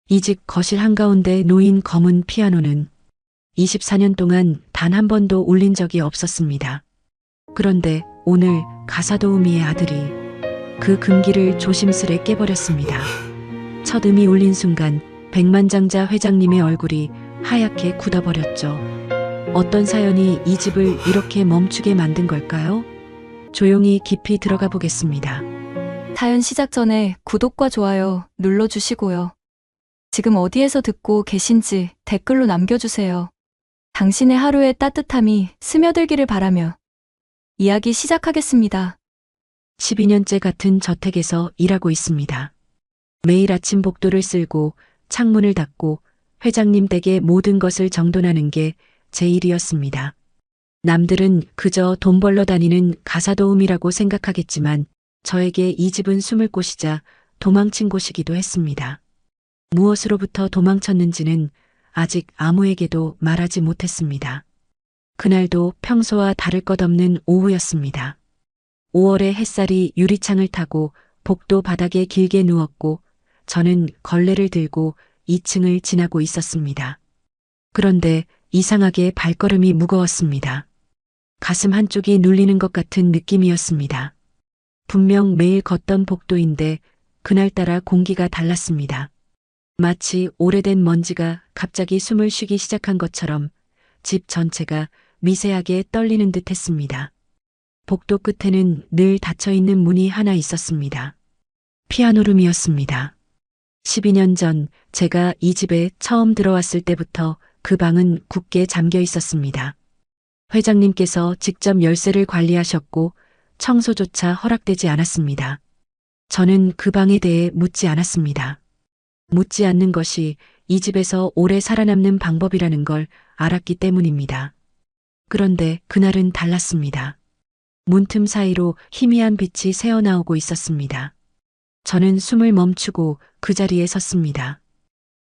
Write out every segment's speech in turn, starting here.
이 집 거실 한가운데 놓인 검은 피아노는 24년 동안 단 한 번도 울린 적이 없었습니다. 그런데 오늘 가사도우미의 아들이 그 금기를 조심스레 깨버렸습니다. 첫 음이 울린 순간 백만장자 회장님의 얼굴이 하얗게 굳어버렸죠. 어떤 사연이 이 집을 이렇게 멈추게 만든 걸까요? 조용히 깊이 들어가 보겠습니다. 사연 시작 전에 구독과 좋아요 눌러주시고요. 지금 어디에서 듣고 계신지 댓글로 남겨주세요. 당신의 하루의 따뜻함이 스며들기를 바라며 이야기 시작하겠습니다. 12년째 같은 저택에서 일하고 있습니다. 매일 아침 복도를 쓸고 창문을 닫고 회장님 댁에 모든 것을 정돈하는 게 제 일이었습니다. 남들은 그저 돈 벌러 다니는 가사도우미라고 생각하겠지만 저에게 이 집은 숨을 곳이자 도망친 곳이기도 했습니다. 무엇으로부터 도망쳤는지는 아직 아무에게도 말하지 못했습니다. 그날도 평소와 다를 것 없는 오후였습니다. 5월의 햇살이 유리창을 타고 복도 바닥에 길게 누웠고 저는 걸레를 들고 2층을 지나고 있었습니다. 그런데 이상하게 발걸음이 무거웠습니다. 가슴 한쪽이 눌리는 것 같은 느낌이었습니다. 분명 매일 걷던 복도인데 그날따라 공기가 달랐습니다. 마치 오래된 먼지가 갑자기 숨을 쉬기 시작한 것처럼 집 전체가 미세하게 떨리는 듯 했습니다. 복도 끝에는 늘 닫혀있는 문이 하나 있었습니다. 피아노룸이었습니다. 12년 전 제가 이 집에 처음 들어왔을 때부터 그 방은 굳게 잠겨 있었습니다. 회장님께서 직접 열쇠를 관리하셨고 청소조차 허락되지 않았습니다. 저는 그 방에 대해 묻지 않았습니다. 묻지 않는 것이 이 집에서 오래 살아남는 방법이라는 걸 알았기 때문입니다. 그런데 그날은 달랐습니다. 문틈 사이로 희미한 빛이 새어나오고 있었습니다. 저는 숨을 멈추고 그 자리에 섰습니다.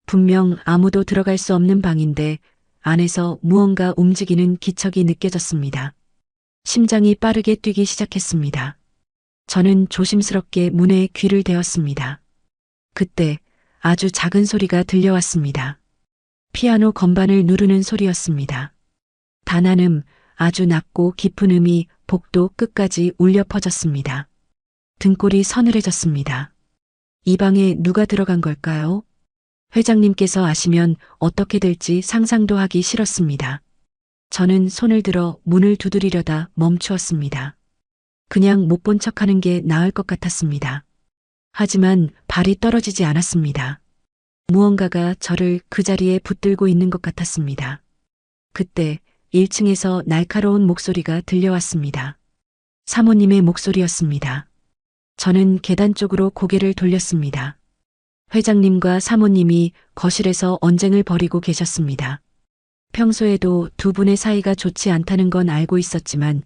분명 아무도 들어갈 수 없는 방인데 안에서 무언가 움직이는 기척이 느껴졌습니다. 심장이 빠르게 뛰기 시작했습니다. 저는 조심스럽게 문에 귀를 대었습니다. 그때 아주 작은 소리가 들려왔습니다. 피아노 건반을 누르는 소리였습니다. 단한 아주 낮고 깊은 음이 복도 끝까지 울려 퍼졌습니다. 등골이 서늘해졌습니다. 이 방에 누가 들어간 걸까요? 회장님께서 아시면 어떻게 될지 상상도 하기 싫었습니다. 저는 손을 들어 문을 두드리려다 멈추었습니다. 그냥 못 본 척하는 게 나을 것 같았습니다. 하지만 발이 떨어지지 않았습니다. 무언가가 저를 그 자리에 붙들고 있는 것 같았습니다. 그때 1층에서 날카로운 목소리가 들려왔습니다. 사모님의 목소리였습니다. 저는 계단 쪽으로 고개를 돌렸습니다. 회장님과 사모님이 거실에서 언쟁을 벌이고 계셨습니다. 평소에도 두 분의 사이가 좋지 않다는 건 알고 있었지만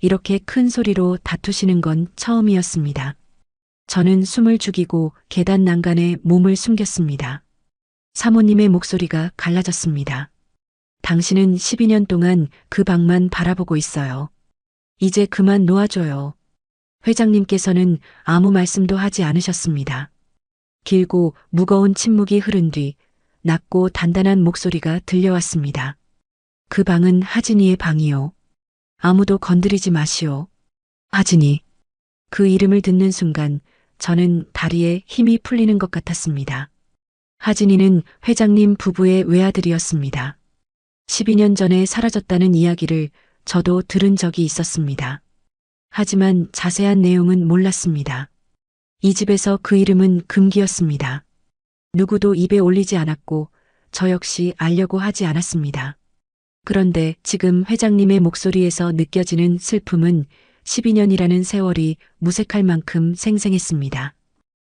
이렇게 큰 소리로 다투시는 건 처음이었습니다. 저는 숨을 죽이고 계단 난간에 몸을 숨겼습니다. 사모님의 목소리가 갈라졌습니다. 당신은 12년 동안 그 방만 바라보고 있어요. 이제 그만 놓아줘요. 회장님께서는 아무 말씀도 하지 않으셨습니다. 길고 무거운 침묵이 흐른 뒤 낮고 단단한 목소리가 들려왔습니다. 그 방은 하진이의 방이요. 아무도 건드리지 마시오. 하진이. 그 이름을 듣는 순간 저는 다리에 힘이 풀리는 것 같았습니다. 하진이는 회장님 부부의 외아들이었습니다. 12년 전에 사라졌다는 이야기를 저도 들은 적이 있었습니다. 하지만 자세한 내용은 몰랐습니다. 이 집에서 그 이름은 금기였습니다. 누구도 입에 올리지 않았고 저 역시 알려고 하지 않았습니다. 그런데 지금 회장님의 목소리에서 느껴지는 슬픔은 12년이라는 세월이 무색할 만큼 생생했습니다.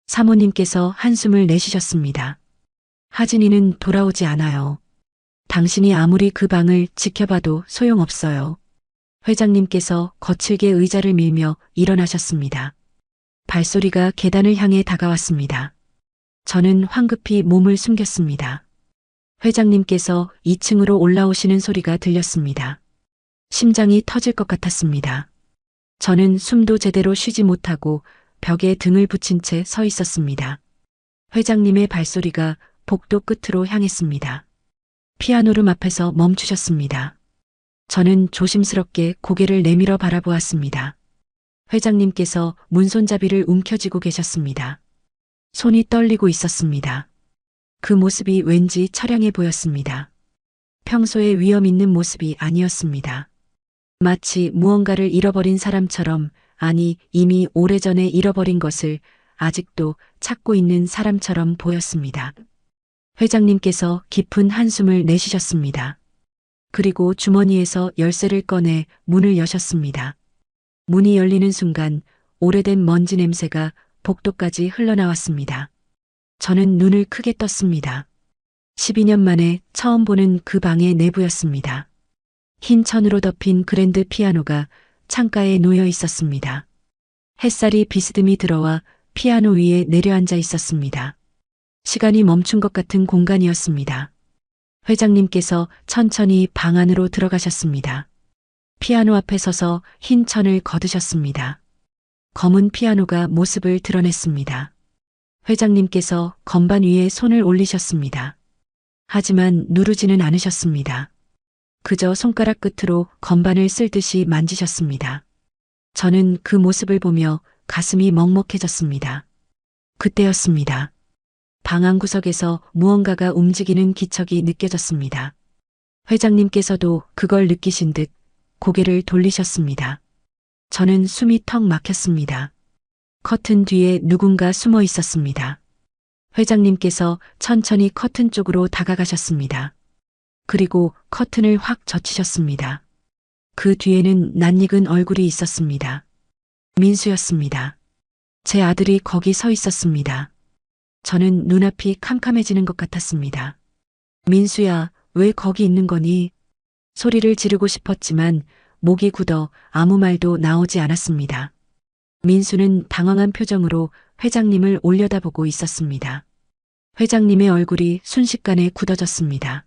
사모님께서 한숨을 내쉬셨습니다. 하진이는 돌아오지 않아요. 당신이 아무리 그 방을 지켜봐도 소용없어요. 회장님께서 거칠게 의자를 밀며 일어나셨습니다. 발소리가 계단을 향해 다가왔습니다. 저는 황급히 몸을 숨겼습니다. 회장님께서 2층으로 올라오시는 소리가 들렸습니다. 심장이 터질 것 같았습니다. 저는 숨도 제대로 쉬지 못하고 벽에 등을 붙인 채 서 있었습니다. 회장님의 발소리가 복도 끝으로 향했습니다. 피아노룸 앞에서 멈추셨습니다. 저는 조심스럽게 고개를 내밀어 바라보았습니다. 회장님께서 문손잡이를 움켜쥐고 계셨습니다. 손이 떨리고 있었습니다. 그 모습이 왠지 처량해 보였습니다. 평소에 위험 있는 모습이 아니었습니다. 마치 무언가를 잃어버린 사람처럼, 아니 이미 오래전에 잃어버린 것을 아직도 찾고 있는 사람처럼 보였습니다. 회장님께서 깊은 한숨을 내쉬셨습니다. 그리고 주머니에서 열쇠를 꺼내 문을 여셨습니다. 문이 열리는 순간 오래된 먼지 냄새가 복도까지 흘러나왔습니다. 저는 눈을 크게 떴습니다. 12년 만에 처음 보는 그 방의 내부였습니다. 흰 천으로 덮인 그랜드 피아노가 창가에 놓여 있었습니다. 햇살이 비스듬히 들어와 피아노 위에 내려앉아 있었습니다. 시간이 멈춘 것 같은 공간이었습니다. 회장님께서 천천히 방 안으로 들어가셨습니다. 피아노 앞에 서서 흰 천을 거두셨습니다. 검은 피아노가 모습을 드러냈습니다. 회장님께서 건반 위에 손을 올리셨습니다. 하지만 누르지는 않으셨습니다. 그저 손가락 끝으로 건반을 쓸듯이 만지셨습니다. 저는 그 모습을 보며 가슴이 먹먹해졌습니다. 그때였습니다. 방 안구석에서 무언가가 움직이는 기척이 느껴졌습니다. 회장님께서도 그걸 느끼신 듯 고개를 돌리셨습니다. 저는 숨이 턱 막혔습니다. 커튼 뒤에 누군가 숨어 있었습니다. 회장님께서 천천히 커튼 쪽으로 다가가셨습니다. 그리고 커튼을 확 젖히셨습니다. 그 뒤에는 낯익은 얼굴이 있었습니다. 민수였습니다. 제 아들이 거기 서 있었습니다. 저는 눈앞이 캄캄해지는 것 같았습니다. 민수야, 왜 거기 있는 거니? 소리를 지르고 싶었지만 목이 굳어 아무 말도 나오지 않았습니다. 민수는 당황한 표정으로 회장님을 올려다보고 있었습니다. 회장님의 얼굴이 순식간에 굳어졌습니다.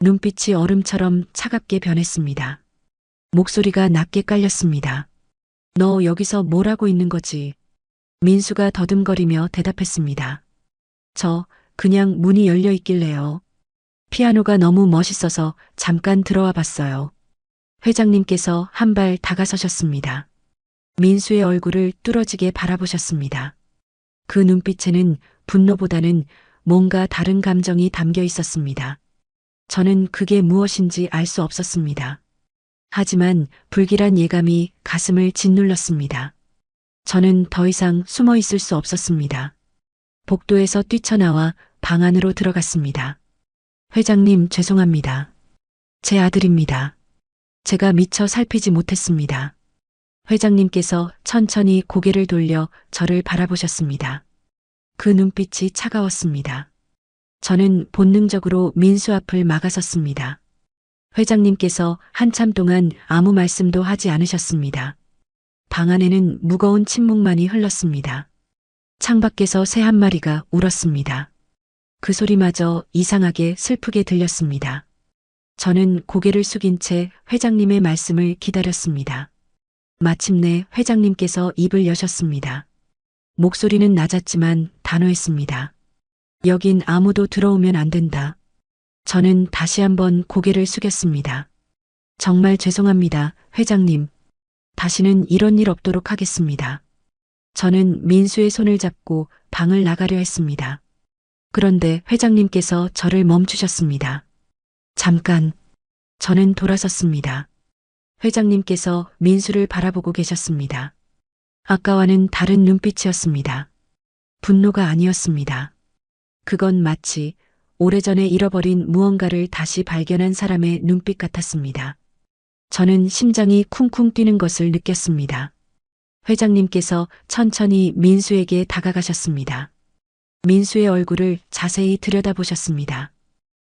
눈빛이 얼음처럼 차갑게 변했습니다. 목소리가 낮게 깔렸습니다. 너 여기서 뭘 하고 있는 거지? 민수가 더듬거리며 대답했습니다. 저 그냥 문이 열려 있길래요. 피아노가 너무 멋있어서 잠깐 들어와 봤어요. 회장님께서 한 발 다가서셨습니다. 민수의 얼굴을 뚫어지게 바라보셨습니다. 그 눈빛에는 분노보다는 뭔가 다른 감정이 담겨 있었습니다. 저는 그게 무엇인지 알 수 없었습니다. 하지만 불길한 예감이 가슴을 짓눌렀습니다. 저는 더 이상 숨어 있을 수 없었습니다. 복도에서 뛰쳐나와 방 안으로 들어갔습니다. 회장님, 죄송합니다. 제 아들입니다. 제가 미처 살피지 못했습니다. 회장님께서 천천히 고개를 돌려 저를 바라보셨습니다. 그 눈빛이 차가웠습니다. 저는 본능적으로 민수 앞을 막아섰습니다. 회장님께서 한참 동안 아무 말씀도 하지 않으셨습니다. 방 안에는 무거운 침묵만이 흘렀습니다. 창밖에서 새 한 마리가 울었습니다. 그 소리마저 이상하게 슬프게 들렸습니다. 저는 고개를 숙인 채 회장님의 말씀을 기다렸습니다. 마침내 회장님께서 입을 여셨습니다. 목소리는 낮았지만 단호했습니다. 여긴 아무도 들어오면 안 된다. 저는 다시 한번 고개를 숙였습니다. 정말 죄송합니다, 회장님. 다시는 이런 일 없도록 하겠습니다. 저는 민수의 손을 잡고 방을 나가려 했습니다. 그런데 회장님께서 저를 멈추셨습니다. 잠깐. 저는 돌아섰습니다. 회장님께서 민수를 바라보고 계셨습니다. 아까와는 다른 눈빛이었습니다. 분노가 아니었습니다. 그건 마치 오래전에 잃어버린 무언가를 다시 발견한 사람의 눈빛 같았습니다. 저는 심장이 쿵쿵 뛰는 것을 느꼈습니다. 회장님께서 천천히 민수에게 다가가셨습니다. 민수의 얼굴을 자세히 들여다보셨습니다.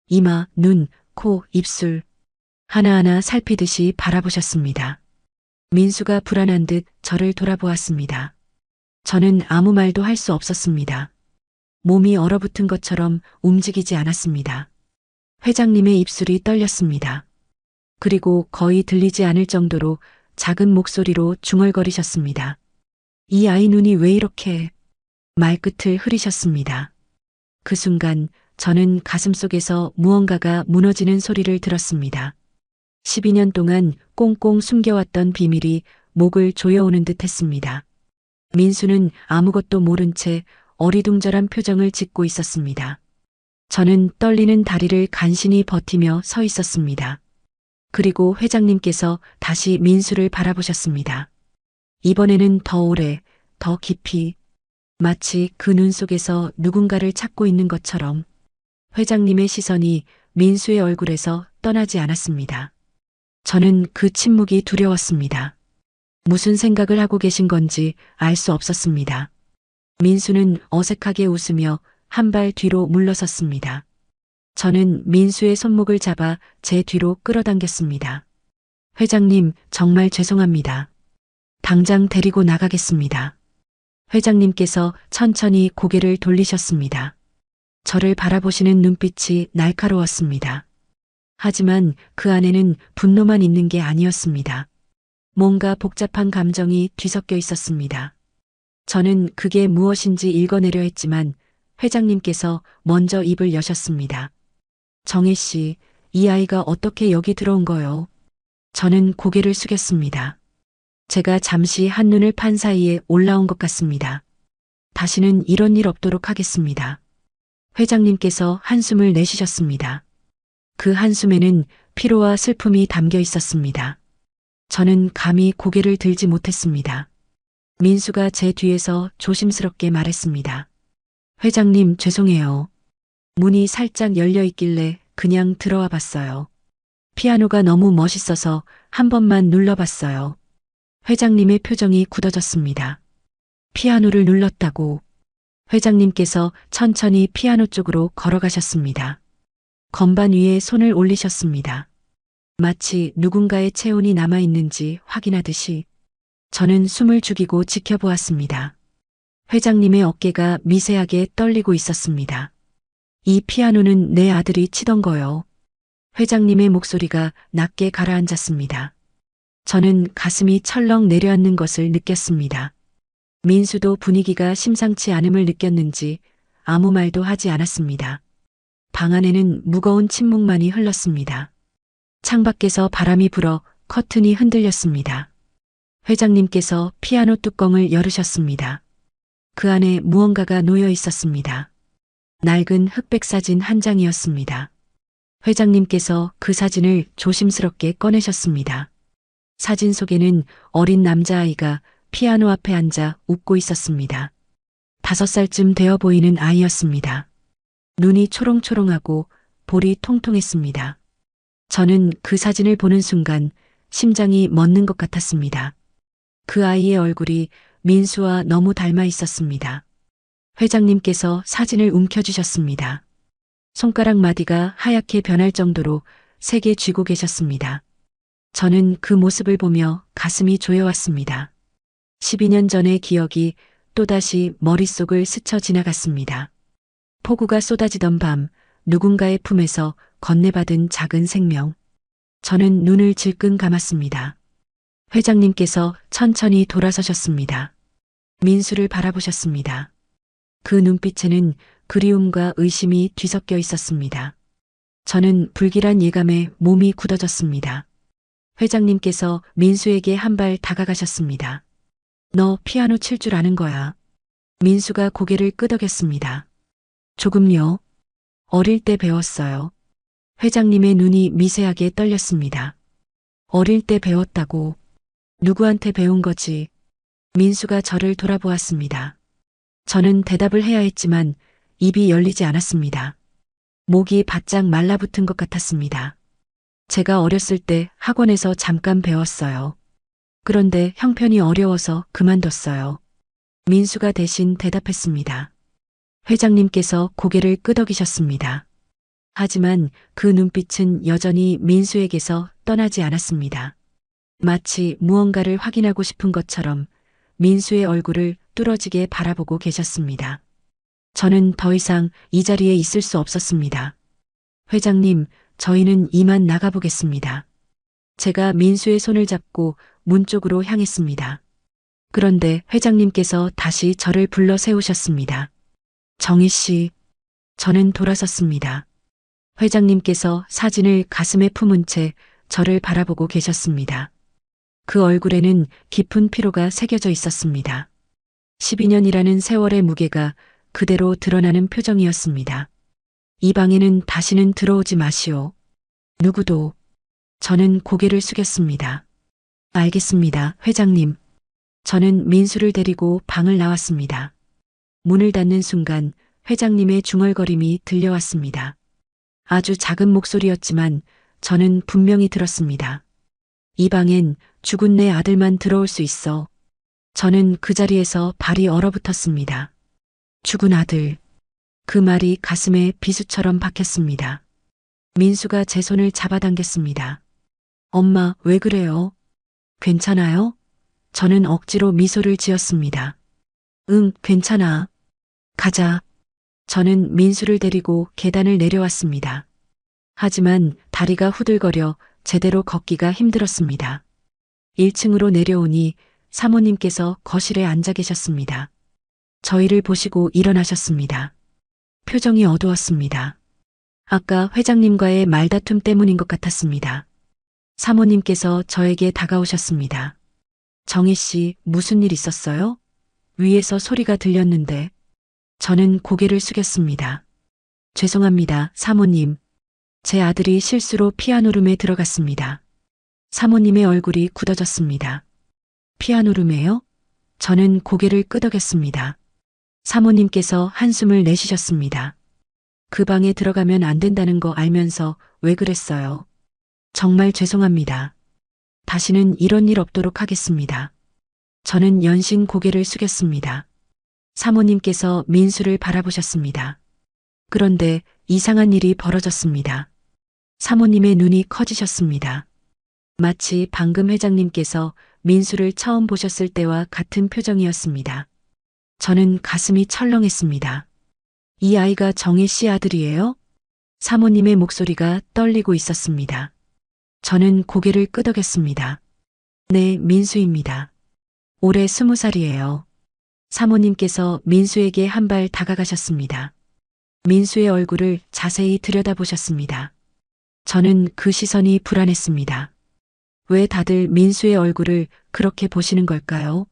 이마, 눈, 코, 입술 하나하나 살피듯이 바라보셨습니다. 민수가 불안한 듯 저를 돌아보았습니다. 저는 아무 말도 할 수 없었습니다. 몸이 얼어붙은 것처럼 움직이지 않았습니다. 회장님의 입술이 떨렸습니다. 그리고 거의 들리지 않을 정도로 작은 목소리로 중얼거리셨습니다. 이 아이 눈이 왜 이렇게... 말끝을 흐리셨습니다. 그 순간 저는 가슴속에서 무언가가 무너지는 소리를 들었습니다. 12년 동안 꽁꽁 숨겨왔던 비밀이 목을 조여오는 듯 했습니다. 민수는 아무것도 모른 채 어리둥절한 표정을 짓고 있었습니다. 저는 떨리는 다리를 간신히 버티며 서 있었습니다. 그리고 회장님께서 다시 민수를 바라보셨습니다. 이번에는 더 오래, 더 깊이, 마치 그 눈 속에서 누군가를 찾고 있는 것처럼 회장님의 시선이 민수의 얼굴에서 떠나지 않았습니다. 저는 그 침묵이 두려웠습니다. 무슨 생각을 하고 계신 건지 알 수 없었습니다. 민수는 어색하게 웃으며 한 발 뒤로 물러섰습니다. 저는 민수의 손목을 잡아 제 뒤로 끌어당겼습니다. 회장님, 정말 죄송합니다. 당장 데리고 나가겠습니다. 회장님께서 천천히 고개를 돌리셨습니다. 저를 바라보시는 눈빛이 날카로웠습니다. 하지만 그 안에는 분노만 있는 게 아니었습니다. 뭔가 복잡한 감정이 뒤섞여 있었습니다. 저는 그게 무엇인지 읽어내려 했지만 회장님께서 먼저 입을 여셨습니다. 정혜 씨, 이 아이가 어떻게 여기 들어온 거요? 저는 고개를 숙였습니다. 제가 잠시 한눈을 판 사이에 올라온 것 같습니다. 다시는 이런 일 없도록 하겠습니다. 회장님께서 한숨을 내쉬셨습니다. 그 한숨에는 피로와 슬픔이 담겨 있었습니다. 저는 감히 고개를 들지 못했습니다. 민수가 제 뒤에서 조심스럽게 말했습니다. 회장님, 죄송해요. 문이 살짝 열려 있길래 그냥 들어와 봤어요. 피아노가 너무 멋있어서 한 번만 눌러봤어요. 회장님의 표정이 굳어졌습니다. 피아노를 눌렀다고. 회장님께서 천천히 피아노 쪽으로 걸어가셨습니다. 건반 위에 손을 올리셨습니다. 마치 누군가의 체온이 남아있는지 확인하듯이 저는 숨을 죽이고 지켜보았습니다. 회장님의 어깨가 미세하게 떨리고 있었습니다. 이 피아노는 내 아들이 치던 거요. 회장님의 목소리가 낮게 가라앉았습니다. 저는 가슴이 철렁 내려앉는 것을 느꼈습니다. 민수도 분위기가 심상치 않음을 느꼈는지 아무 말도 하지 않았습니다. 방 안에는 무거운 침묵만이 흘렀습니다. 창밖에서 바람이 불어 커튼이 흔들렸습니다. 회장님께서 피아노 뚜껑을 열으셨습니다. 그 안에 무언가가 놓여 있었습니다. 낡은 흑백 사진 한 장이었습니다. 회장님께서 그 사진을 조심스럽게 꺼내셨습니다. 사진 속에는 어린 남자아이가 피아노 앞에 앉아 웃고 있었습니다. 5살쯤 되어 보이는 아이였습니다. 눈이 초롱초롱하고 볼이 통통했습니다. 저는 그 사진을 보는 순간 심장이 멎는 것 같았습니다. 그 아이의 얼굴이 민수와 너무 닮아 있었습니다. 회장님께서 사진을 움켜쥐셨습니다. 손가락 마디가 하얗게 변할 정도로 세게 쥐고 계셨습니다. 저는 그 모습을 보며 가슴이 조여왔습니다. 12년 전의 기억이 또다시 머릿속을 스쳐 지나갔습니다. 폭우가 쏟아지던 밤, 누군가의 품에서 건네받은 작은 생명. 저는 눈을 질끈 감았습니다. 회장님께서 천천히 돌아서셨습니다. 민수를 바라보셨습니다. 그 눈빛에는 그리움과 의심이 뒤섞여 있었습니다. 저는 불길한 예감에 몸이 굳어졌습니다. 회장님께서 민수에게 한 발 다가가셨습니다. 너 피아노 칠 줄 아는 거야. 민수가 고개를 끄덕였습니다. 조금요. 어릴 때 배웠어요. 회장님의 눈이 미세하게 떨렸습니다. 어릴 때 배웠다고. 누구한테 배운 거지? 민수가 저를 돌아보았습니다. 저는 대답을 해야 했지만 입이 열리지 않았습니다. 목이 바짝 말라붙은 것 같았습니다. 제가 어렸을 때 학원에서 잠깐 배웠어요. 그런데 형편이 어려워서 그만뒀어요. 민수가 대신 대답했습니다. 회장님께서 고개를 끄덕이셨습니다. 하지만 그 눈빛은 여전히 민수에게서 떠나지 않았습니다. 마치 무언가를 확인하고 싶은 것처럼 민수의 얼굴을 뚫어지게 바라보고 계셨습니다. 저는 더 이상 이 자리에 있을 수 없었습니다. 회장님, 저희는 이만 나가보겠습니다. 제가 민수의 손을 잡고 문 쪽으로 향했습니다. 그런데 회장님께서 다시 저를 불러 세우셨습니다. 정희 씨, 저는 돌아섰습니다. 회장님께서 사진을 가슴에 품은 채 저를 바라보고 계셨습니다. 그 얼굴에는 깊은 피로가 새겨져 있었습니다. 12년이라는 세월의 무게가 그대로 드러나는 표정이었습니다. 이 방에는 다시는 들어오지 마시오. 누구도. 저는 고개를 숙였습니다. 알겠습니다, 회장님. 저는 민수를 데리고 방을 나왔습니다. 문을 닫는 순간 회장님의 중얼거림이 들려왔습니다. 아주 작은 목소리였지만 저는 분명히 들었습니다. 이 방엔 죽은 내 아들만 들어올 수 있어. 저는 그 자리에서 발이 얼어붙었습니다. 죽은 아들. 그 말이 가슴에 비수처럼 박혔습니다. 민수가 제 손을 잡아당겼습니다. 엄마, 왜 그래요? 괜찮아요? 저는 억지로 미소를 지었습니다. 응, 괜찮아. 가자. 저는 민수를 데리고 계단을 내려왔습니다. 하지만 다리가 후들거려 제대로 걷기가 힘들었습니다. 1층으로 내려오니 사모님께서 거실에 앉아 계셨습니다. 저희를 보시고 일어나셨습니다. 표정이 어두웠습니다. 아까 회장님과의 말다툼 때문인 것 같았습니다. 사모님께서 저에게 다가오셨습니다. 정희 씨, 무슨 일 있었어요? 위에서 소리가 들렸는데. 저는 고개를 숙였습니다. 죄송합니다, 사모님. 제 아들이 실수로 피아노룸에 들어갔습니다. 사모님의 얼굴이 굳어졌습니다. 피아노룸에요? 저는 고개를 끄덕였습니다. 사모님께서 한숨을 내쉬셨습니다. 그 방에 들어가면 안 된다는 거 알면서 왜 그랬어요? 정말 죄송합니다. 다시는 이런 일 없도록 하겠습니다. 저는 연신 고개를 숙였습니다. 사모님께서 민수를 바라보셨습니다. 그런데 이상한 일이 벌어졌습니다. 사모님의 눈이 커지셨습니다. 마치 방금 회장님께서 민수를 처음 보셨을 때와 같은 표정이었습니다. 저는 가슴이 철렁했습니다. 이 아이가 정혜 씨 아들이에요? 사모님의 목소리가 떨리고 있었습니다. 저는 고개를 끄덕였습니다. 네, 민수입니다. 올해 20살이에요. 사모님께서 민수에게 한 발 다가가셨습니다. 민수의 얼굴을 자세히 들여다보셨습니다. 저는 그 시선이 불안했습니다. 왜 다들 민수의 얼굴을 그렇게 보시는 걸까요?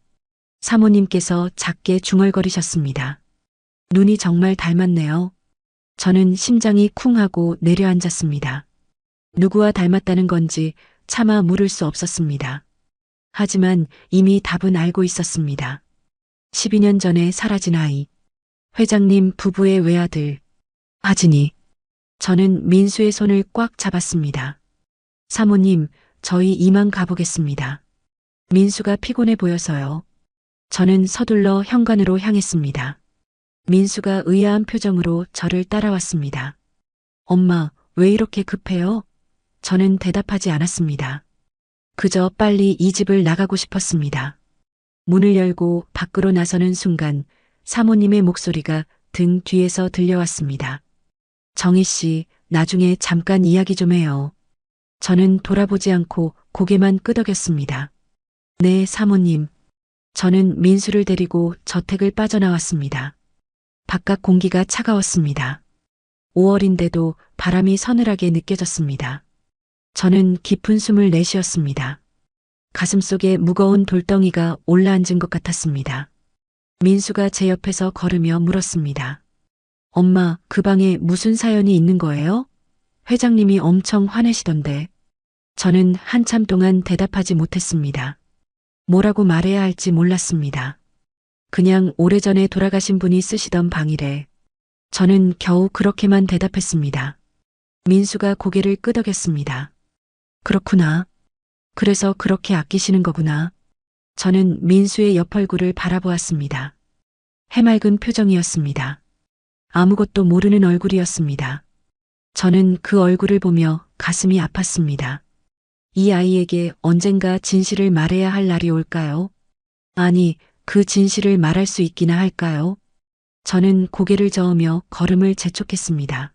사모님께서 작게 중얼거리셨습니다. 눈이 정말 닮았네요. 저는 심장이 쿵 하고 내려앉았습니다. 누구와 닮았다는 건지 차마 물을 수 없었습니다. 하지만 이미 답은 알고 있었습니다. 12년 전에 사라진 아이. 회장님 부부의 외아들. 하진이. 저는 민수의 손을 꽉 잡았습니다. 사모님, 저희 이만 가보겠습니다. 민수가 피곤해 보여서요. 저는 서둘러 현관으로 향했습니다. 민수가 의아한 표정으로 저를 따라왔습니다. 엄마, 왜 이렇게 급해요? 저는 대답하지 않았습니다. 그저 빨리 이 집을 나가고 싶었습니다. 문을 열고 밖으로 나서는 순간 사모님의 목소리가 등 뒤에서 들려왔습니다. 정희 씨, 나중에 잠깐 이야기 좀 해요. 저는 돌아보지 않고 고개만 끄덕였습니다. 네, 사모님. 저는 민수를 데리고 저택을 빠져나왔습니다. 바깥 공기가 차가웠습니다. 5월인데도 바람이 서늘하게 느껴졌습니다. 저는 깊은 숨을 내쉬었습니다. 가슴속에 무거운 돌덩이가 올라앉은 것 같았습니다. 민수가 제 옆에서 걸으며 물었습니다. 엄마, 그 방에 무슨 사연이 있는 거예요? 회장님이 엄청 화내시던데. 저는 한참 동안 대답하지 못했습니다. 뭐라고 말해야 할지 몰랐습니다. 그냥 오래전에 돌아가신 분이 쓰시던 방이래. 저는 겨우 그렇게만 대답했습니다. 민수가 고개를 끄덕였습니다. 그렇구나. 그래서 그렇게 아끼시는 거구나. 저는 민수의 옆 얼굴을 바라보았습니다. 해맑은 표정이었습니다. 아무것도 모르는 얼굴이었습니다. 저는 그 얼굴을 보며 가슴이 아팠습니다. 이 아이에게 언젠가 진실을 말해야 할 날이 올까요? 아니, 그 진실을 말할 수 있기나 할까요? 저는 고개를 저으며 걸음을 재촉했습니다.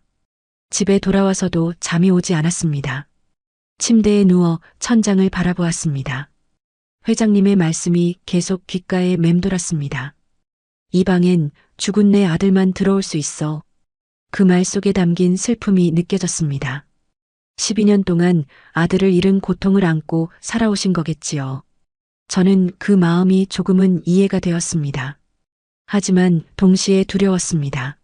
집에 돌아와서도 잠이 오지 않았습니다. 침대에 누워 천장을 바라보았습니다. 회장님의 말씀이 계속 귓가에 맴돌았습니다. 이 방엔 죽은 내 아들만 들어올 수 있어. 그 말 속에 담긴 슬픔이 느껴졌습니다. 12년 동안 아들을 잃은 고통을 안고 살아오신 거겠지요. 저는 그 마음이 조금은 이해가 되었습니다. 하지만 동시에 두려웠습니다.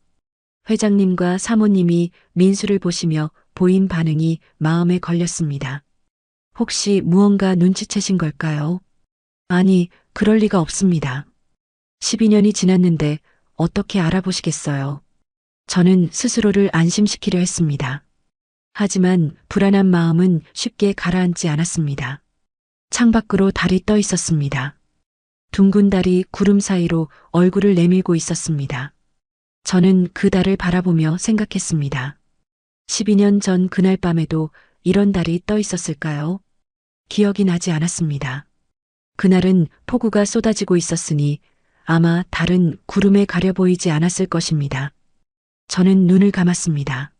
회장님과 사모님이 민수를 보시며 보인 반응이 마음에 걸렸습니다. 혹시 무언가 눈치채신 걸까요? 아니, 그럴 리가 없습니다. 12년이 지났는데 어떻게 알아보시겠어요? 저는 스스로를 안심시키려 했습니다. 하지만 불안한 마음은 쉽게 가라앉지 않았습니다. 창밖으로 달이 떠 있었습니다. 둥근 달이 구름 사이로 얼굴을 내밀고 있었습니다. 저는 그 달을 바라보며 생각했습니다. 12년 전 그날 밤에도 이런 달이 떠 있었을까요? 기억이 나지 않았습니다. 그날은 폭우가 쏟아지고 있었으니 아마 달은 구름에 가려 보이지 않았을 것입니다. 저는 눈을 감았습니다.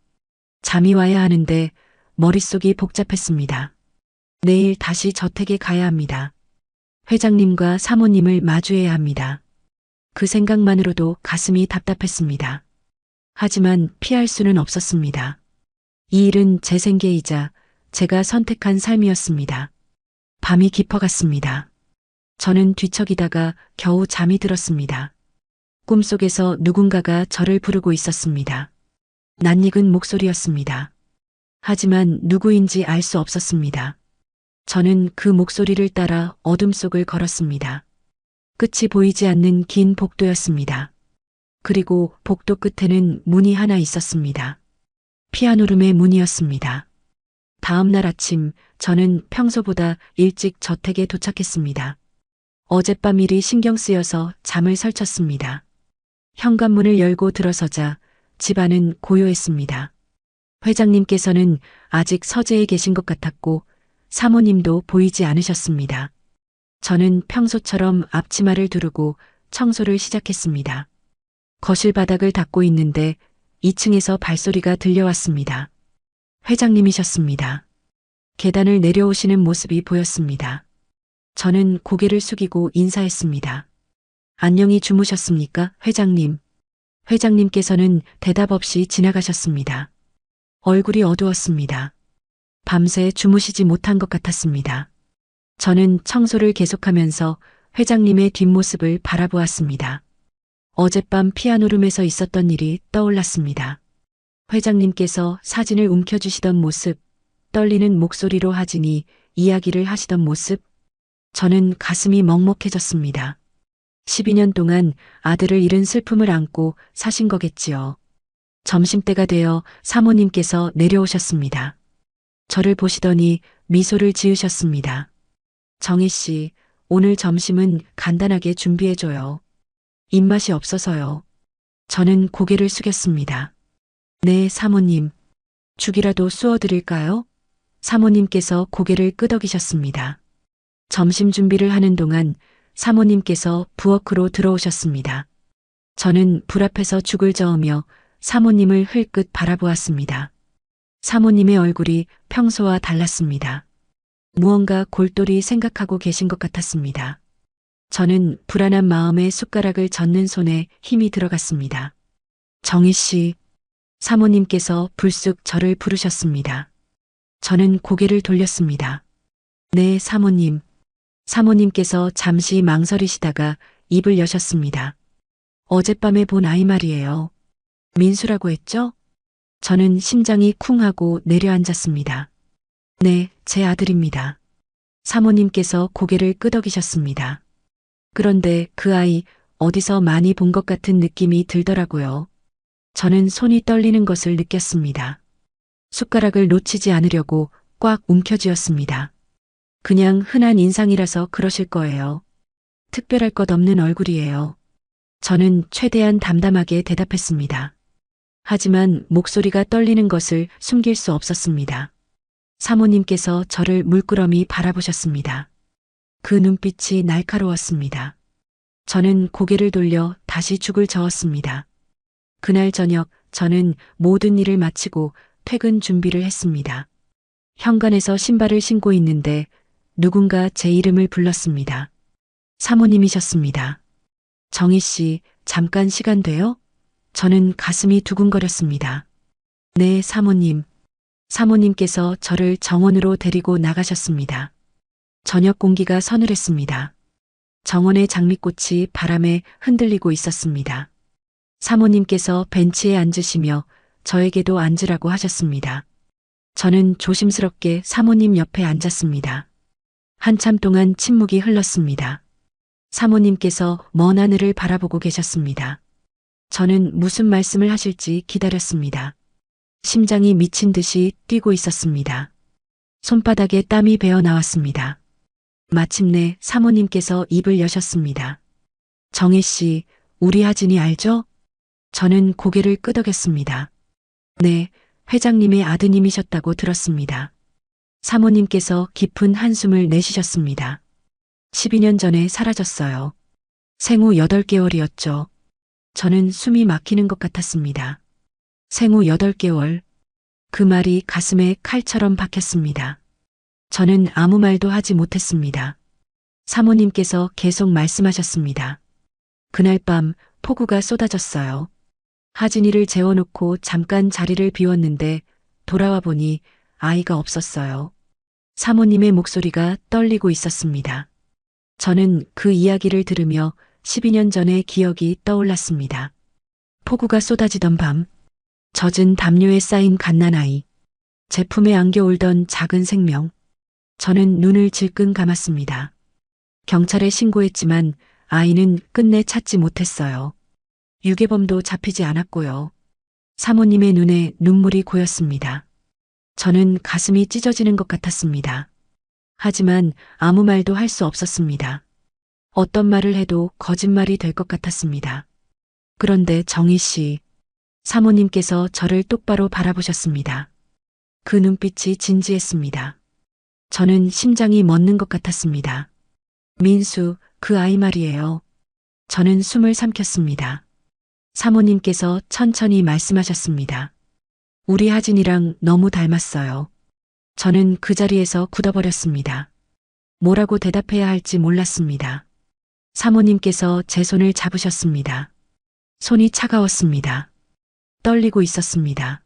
잠이 와야 하는데 머릿속이 복잡했습니다. 내일 다시 저택에 가야 합니다. 회장님과 사모님을 마주해야 합니다. 그 생각만으로도 가슴이 답답했습니다. 하지만 피할 수는 없었습니다. 이 일은 제 생계이자 제가 선택한 삶이었습니다. 밤이 깊어갔습니다. 저는 뒤척이다가 겨우 잠이 들었습니다. 꿈속에서 누군가가 저를 부르고 있었습니다. 낯익은 목소리였습니다. 하지만 누구인지 알 수 없었습니다. 저는 그 목소리를 따라 어둠 속을 걸었습니다. 끝이 보이지 않는 긴 복도였습니다. 그리고 복도 끝에는 문이 하나 있었습니다. 피아노룸의 문이었습니다. 다음 날 아침 저는 평소보다 일찍 저택에 도착했습니다. 어젯밤 일이 신경 쓰여서 잠을 설쳤습니다. 현관문을 열고 들어서자 집안은 고요했습니다. 회장님께서는 아직 서재에 계신 것 같았고 사모님도 보이지 않으셨습니다. 저는 평소처럼 앞치마를 두르고 청소를 시작했습니다. 거실 바닥을 닦고 있는데 2층에서 발소리가 들려왔습니다. 회장님이셨습니다. 계단을 내려오시는 모습이 보였습니다. 저는 고개를 숙이고 인사했습니다. 안녕히 주무셨습니까, 회장님? 회장님께서는 대답 없이 지나가셨습니다. 얼굴이 어두웠습니다. 밤새 주무시지 못한 것 같았습니다. 저는 청소를 계속하면서 회장님의 뒷모습을 바라보았습니다. 어젯밤 피아노룸에서 있었던 일이 떠올랐습니다. 회장님께서 사진을 움켜쥐시던 모습, 떨리는 목소리로 하진이 이야기를 하시던 모습, 저는 가슴이 먹먹해졌습니다. 12년 동안 아들을 잃은 슬픔을 안고 사신 거겠지요. 점심때가 되어 사모님께서 내려오셨습니다. 저를 보시더니 미소를 지으셨습니다. 정희 씨, 오늘 점심은 간단하게 준비해줘요. 입맛이 없어서요. 저는 고개를 숙였습니다. 네, 사모님. 죽이라도 쑤어드릴까요? 사모님께서 고개를 끄덕이셨습니다. 점심 준비를 하는 동안 사모님께서 부엌으로 들어오셨습니다. 저는 불 앞에서 죽을 저으며 사모님을 흘끗 바라보았습니다. 사모님의 얼굴이 평소와 달랐습니다. 무언가 골똘히 생각하고 계신 것 같았습니다. 저는 불안한 마음에 숟가락을 젓는 손에 힘이 들어갔습니다. 정희 씨, 사모님께서 불쑥 저를 부르셨습니다. 저는 고개를 돌렸습니다. 네, 사모님. 사모님께서 잠시 망설이시다가 입을 여셨습니다. 어젯밤에 본 아이 말이에요. 민수라고 했죠? 저는 심장이 쿵하고 내려앉았습니다. 네, 제 아들입니다. 사모님께서 고개를 끄덕이셨습니다. 그런데 그 아이 어디서 많이 본 것 같은 느낌이 들더라고요. 저는 손이 떨리는 것을 느꼈습니다. 숟가락을 놓치지 않으려고 꽉 움켜쥐었습니다. 그냥 흔한 인상이라서 그러실 거예요. 특별할 것 없는 얼굴이에요. 저는 최대한 담담하게 대답했습니다. 하지만 목소리가 떨리는 것을 숨길 수 없었습니다. 사모님께서 저를 물끄러미 바라보셨습니다. 그 눈빛이 날카로웠습니다. 저는 고개를 돌려 다시 죽을 저었습니다. 그날 저녁 저는 모든 일을 마치고 퇴근 준비를 했습니다. 현관에서 신발을 신고 있는데 누군가 제 이름을 불렀습니다. 사모님이셨습니다. 정희 씨, 잠깐 시간 돼요? 저는 가슴이 두근거렸습니다. 네, 사모님. 사모님께서 저를 정원으로 데리고 나가셨습니다. 저녁 공기가 서늘했습니다. 정원의 장미꽃이 바람에 흔들리고 있었습니다. 사모님께서 벤치에 앉으시며 저에게도 앉으라고 하셨습니다. 저는 조심스럽게 사모님 옆에 앉았습니다. 한참 동안 침묵이 흘렀습니다. 사모님께서 먼 하늘을 바라보고 계셨습니다. 저는 무슨 말씀을 하실지 기다렸습니다. 심장이 미친 듯이 뛰고 있었습니다. 손바닥에 땀이 배어 나왔습니다. 마침내 사모님께서 입을 여셨습니다. 정혜 씨, 우리 하진이 알죠? 저는 고개를 끄덕였습니다. 네, 회장님의 아드님이셨다고 들었습니다. 사모님께서 깊은 한숨을 내쉬셨습니다. 12년 전에 사라졌어요. 생후 8개월이었죠. 저는 숨이 막히는 것 같았습니다. 생후 8개월. 그 말이 가슴에 칼처럼 박혔습니다. 저는 아무 말도 하지 못했습니다. 사모님께서 계속 말씀하셨습니다. 그날 밤 폭우가 쏟아졌어요. 하진이를 재워놓고 잠깐 자리를 비웠는데 돌아와 보니 아이가 없었어요. 사모님의 목소리가 떨리고 있었습니다. 저는 그 이야기를 들으며 12년 전의 기억이 떠올랐습니다. 폭우가 쏟아지던 밤, 젖은 담요에 쌓인 갓난아이, 제품에 안겨 울던 작은 생명. 저는 눈을 질끈 감았습니다. 경찰에 신고했지만 아이는 끝내 찾지 못했어요. 유괴범도 잡히지 않았고요. 사모님의 눈에 눈물이 고였습니다. 저는 가슴이 찢어지는 것 같았습니다. 하지만 아무 말도 할 수 없었습니다. 어떤 말을 해도 거짓말이 될 것 같았습니다. 그런데 정희 씨, 사모님께서 저를 똑바로 바라보셨습니다. 그 눈빛이 진지했습니다. 저는 심장이 멎는 것 같았습니다. 민수, 그 아이 말이에요. 저는 숨을 삼켰습니다. 사모님께서 천천히 말씀하셨습니다. 우리 하진이랑 너무 닮았어요. 저는 그 자리에서 굳어버렸습니다. 뭐라고 대답해야 할지 몰랐습니다. 사모님께서 제 손을 잡으셨습니다. 손이 차가웠습니다. 떨리고 있었습니다.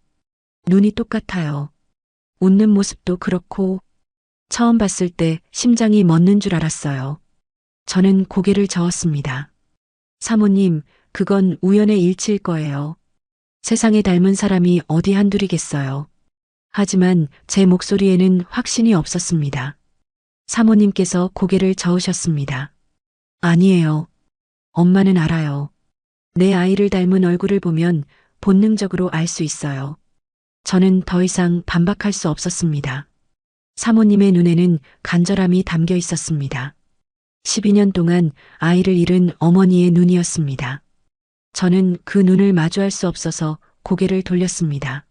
눈이 똑같아요. 웃는 모습도 그렇고 처음 봤을 때 심장이 멎는 줄 알았어요. 저는 고개를 저었습니다. 사모님, 그건 우연의 일치일 거예요. 세상에 닮은 사람이 어디 한둘이겠어요. 하지만 제 목소리에는 확신이 없었습니다. 사모님께서 고개를 저으셨습니다. 아니에요. 엄마는 알아요. 내 아이를 닮은 얼굴을 보면 본능적으로 알 수 있어요. 저는 더 이상 반박할 수 없었습니다. 사모님의 눈에는 간절함이 담겨 있었습니다. 12년 동안 아이를 잃은 어머니의 눈이었습니다. 저는 그 눈을 마주할 수 없어서 고개를 돌렸습니다.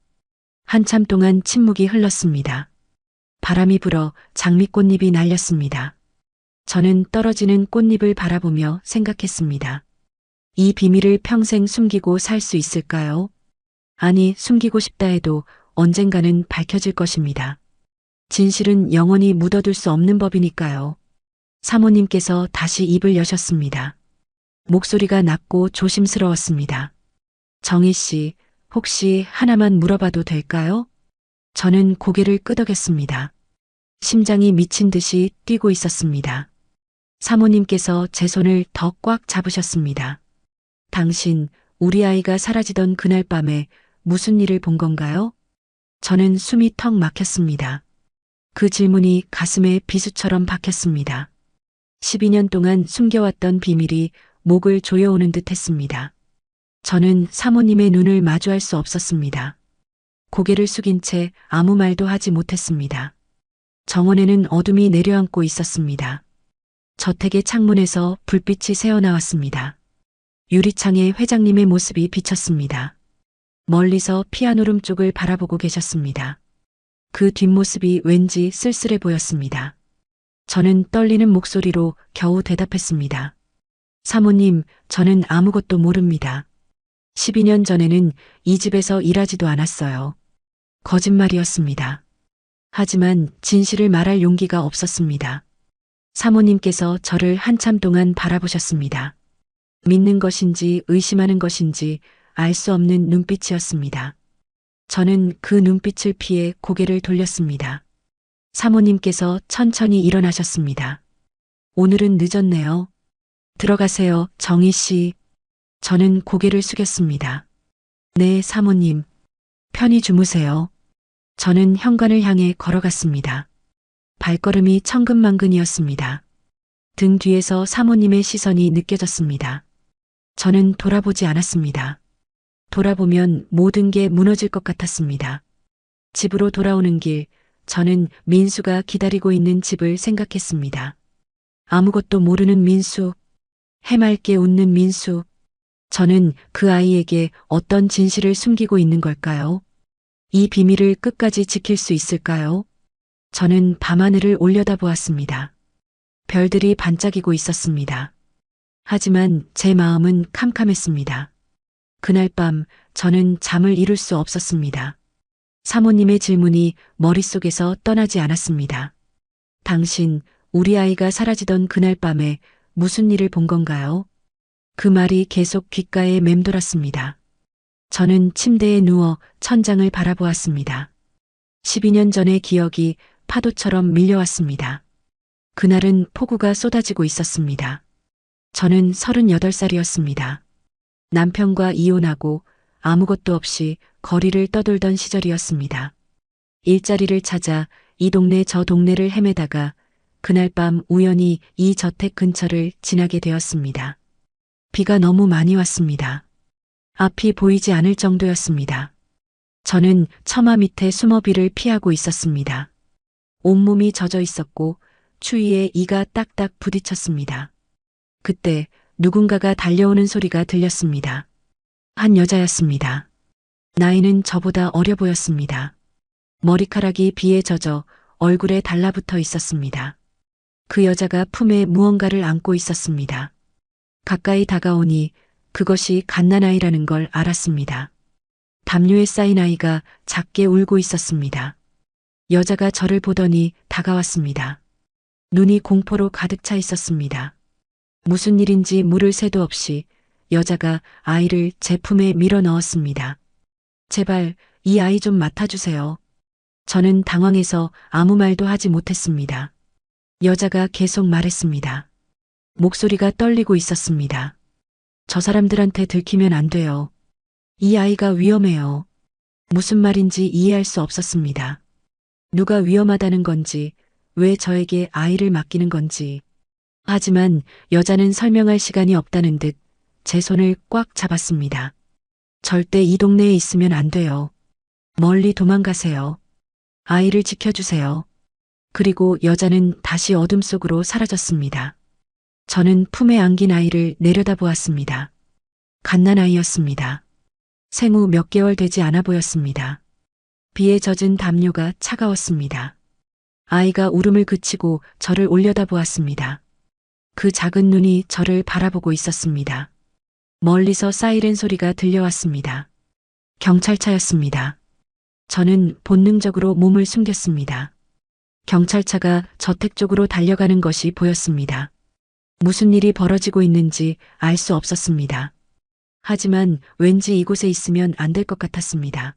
한참 동안 침묵이 흘렀습니다. 바람이 불어 장미꽃잎이 날렸습니다. 저는 떨어지는 꽃잎을 바라보며 생각했습니다. 이 비밀을 평생 숨기고 살 수 있을까요? 아니, 숨기고 싶다 해도 언젠가는 밝혀질 것입니다. 진실은 영원히 묻어둘 수 없는 법이니까요. 사모님께서 다시 입을 여셨습니다. 목소리가 낮고 조심스러웠습니다. 정희 씨, 혹시 하나만 물어봐도 될까요? 저는 고개를 끄덕였습니다. 심장이 미친 듯이 뛰고 있었습니다. 사모님께서 제 손을 더 꽉 잡으셨습니다. 당신, 우리 아이가 사라지던 그날 밤에 무슨 일을 본 건가요? 저는 숨이 턱 막혔습니다. 그 질문이 가슴에 비수처럼 박혔습니다. 12년 동안 숨겨왔던 비밀이 목을 조여오는 듯 했습니다. 저는 사모님의 눈을 마주할 수 없었습니다. 고개를 숙인 채 아무 말도 하지 못했습니다. 정원에는 어둠이 내려앉고 있었습니다. 저택의 창문에서 불빛이 새어나왔습니다. 유리창에 회장님의 모습이 비쳤습니다. 멀리서 피아노룸 쪽을 바라보고 계셨습니다. 그 뒷모습이 왠지 쓸쓸해 보였습니다. 저는 떨리는 목소리로 겨우 대답했습니다. 사모님, 저는 아무것도 모릅니다. 12년 전에는 이 집에서 일하지도 않았어요. 거짓말이었습니다. 하지만 진실을 말할 용기가 없었습니다. 사모님께서 저를 한참 동안 바라보셨습니다. 믿는 것인지 의심하는 것인지 알 수 없는 눈빛이었습니다. 저는 그 눈빛을 피해 고개를 돌렸습니다. 사모님께서 천천히 일어나셨습니다. 오늘은 늦었네요. 들어가세요, 정희 씨. 저는 고개를 숙였습니다. 네, 사모님. 편히 주무세요. 저는 현관을 향해 걸어갔습니다. 발걸음이 천근만근이었습니다. 등 뒤에서 사모님의 시선이 느껴졌습니다. 저는 돌아보지 않았습니다. 돌아보면 모든 게 무너질 것 같았습니다. 집으로 돌아오는 길, 저는 민수가 기다리고 있는 집을 생각했습니다. 아무것도 모르는 민수, 해맑게 웃는 민수. 저는 그 아이에게 어떤 진실을 숨기고 있는 걸까요? 이 비밀을 끝까지 지킬 수 있을까요? 저는 밤하늘을 올려다보았습니다. 별들이 반짝이고 있었습니다. 하지만 제 마음은 캄캄했습니다. 그날 밤 저는 잠을 이룰 수 없었습니다. 사모님의 질문이 머릿속에서 떠나지 않았습니다. 당신, 우리 아이가 사라지던 그날 밤에 무슨 일을 본 건가요? 그 말이 계속 귓가에 맴돌았습니다. 저는 침대에 누워 천장을 바라보았습니다. 12년 전의 기억이 파도처럼 밀려왔습니다. 그날은 폭우가 쏟아지고 있었습니다. 저는 38살이었습니다. 남편과 이혼하고 아무것도 없이 거리를 떠돌던 시절이었습니다. 일자리를 찾아 이 동네 저 동네를 헤매다가 그날 밤 우연히 이 저택 근처를 지나게 되었습니다. 비가 너무 많이 왔습니다. 앞이 보이지 않을 정도였습니다. 저는 처마 밑에 숨어 비를 피하고 있었습니다. 온몸이 젖어 있었고 추위에 이가 딱딱 부딪혔습니다. 그때 누군가가 달려오는 소리가 들렸습니다. 한 여자였습니다. 나이는 저보다 어려 보였습니다. 머리카락이 비에 젖어 얼굴에 달라붙어 있었습니다. 그 여자가 품에 무언가를 안고 있었습니다. 가까이 다가오니 그것이 갓난아이라는 걸 알았습니다. 담요에 쌓인 아이가 작게 울고 있었습니다. 여자가 저를 보더니 다가왔습니다. 눈이 공포로 가득 차 있었습니다. 무슨 일인지 물을 새도 없이 여자가 아이를 제 품에 밀어 넣었습니다. 제발 이 아이 좀 맡아주세요. 저는 당황해서 아무 말도 하지 못했습니다. 여자가 계속 말했습니다. 목소리가 떨리고 있었습니다. 저 사람들한테 들키면 안 돼요. 이 아이가 위험해요. 무슨 말인지 이해할 수 없었습니다. 누가 위험하다는 건지, 왜 저에게 아이를 맡기는 건지. 하지만 여자는 설명할 시간이 없다는 듯 제 손을 꽉 잡았습니다. 절대 이 동네에 있으면 안 돼요. 멀리 도망가세요. 아이를 지켜주세요. 그리고 여자는 다시 어둠 속으로 사라졌습니다. 저는 품에 안긴 아이를 내려다보았습니다. 갓난아이였습니다. 생후 몇 개월 되지 않아 보였습니다. 비에 젖은 담요가 차가웠습니다. 아이가 울음을 그치고 저를 올려다보았습니다. 그 작은 눈이 저를 바라보고 있었습니다. 멀리서 사이렌 소리가 들려왔습니다. 경찰차였습니다. 저는 본능적으로 몸을 숨겼습니다. 경찰차가 저택 쪽으로 달려가는 것이 보였습니다. 무슨 일이 벌어지고 있는지 알 수 없었습니다. 하지만 왠지 이곳에 있으면 안 될 것 같았습니다.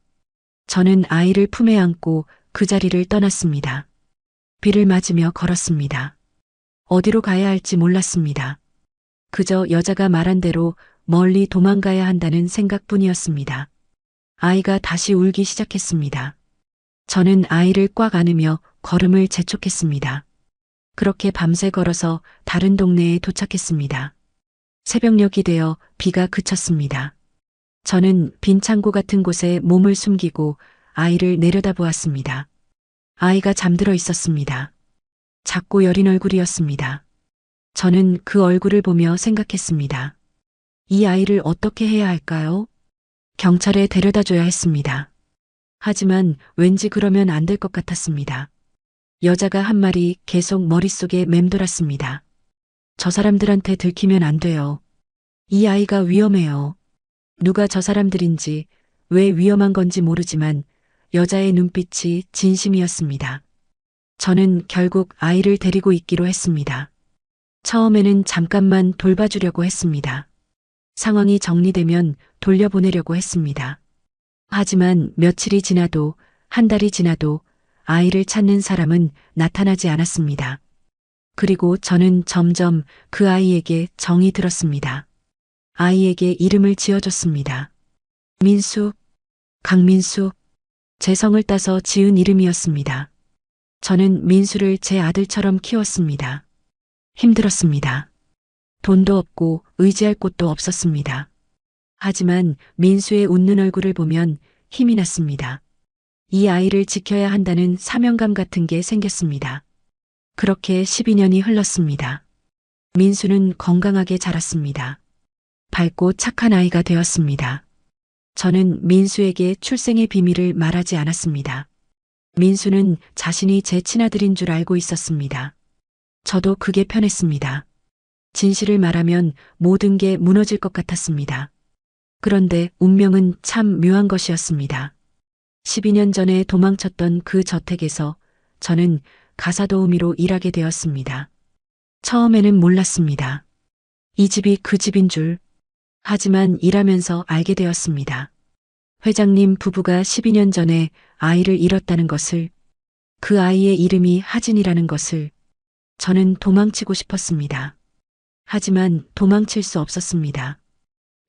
저는 아이를 품에 안고 그 자리를 떠났습니다. 비를 맞으며 걸었습니다. 어디로 가야 할지 몰랐습니다. 그저 여자가 말한 대로 멀리 도망가야 한다는 생각뿐이었습니다. 아이가 다시 울기 시작했습니다. 저는 아이를 꽉 안으며 걸음을 재촉했습니다. 그렇게 밤새 걸어서 다른 동네에 도착했습니다. 새벽녘이 되어 비가 그쳤습니다. 저는 빈 창고 같은 곳에 몸을 숨기고 아이를 내려다보았습니다. 아이가 잠들어 있었습니다. 작고 여린 얼굴이었습니다. 저는 그 얼굴을 보며 생각했습니다. 이 아이를 어떻게 해야 할까요? 경찰에 데려다 줘야 했습니다. 하지만 왠지 그러면 안 될 것 같았습니다. 여자가 한 말이 계속 머릿속에 맴돌았습니다. 저 사람들한테 들키면 안 돼요. 이 아이가 위험해요. 누가 저 사람들인지, 왜 위험한 건지 모르지만 여자의 눈빛이 진심이었습니다. 저는 결국 아이를 데리고 있기로 했습니다. 처음에는 잠깐만 돌봐주려고 했습니다. 상황이 정리되면 돌려보내려고 했습니다. 하지만 며칠이 지나도 한 달이 지나도 아이를 찾는 사람은 나타나지 않았습니다. 그리고 저는 점점 그 아이에게 정이 들었습니다. 아이에게 이름을 지어줬습니다. 민수, 강민수, 제 성을 따서 지은 이름이었습니다. 저는 민수를 제 아들처럼 키웠습니다. 힘들었습니다. 돈도 없고 의지할 곳도 없었습니다. 하지만 민수의 웃는 얼굴을 보면 힘이 났습니다. 이 아이를 지켜야 한다는 사명감 같은 게 생겼습니다. 그렇게 12년이 흘렀습니다. 민수는 건강하게 자랐습니다. 밝고 착한 아이가 되었습니다. 저는 민수에게 출생의 비밀을 말하지 않았습니다. 민수는 자신이 제 친아들인 줄 알고 있었습니다. 저도 그게 편했습니다. 진실을 말하면 모든 게 무너질 것 같았습니다. 그런데 운명은 참 묘한 것이었습니다. 12년 전에 도망쳤던 그 저택에서 저는 가사도우미로 일하게 되었습니다. 처음에는 몰랐습니다. 이 집이 그 집인 줄. 하지만 일하면서 알게 되었습니다. 회장님 부부가 12년 전에 아이를 잃었다는 것을, 그 아이의 이름이 하진이라는 것을. 저는 도망치고 싶었습니다. 하지만 도망칠 수 없었습니다.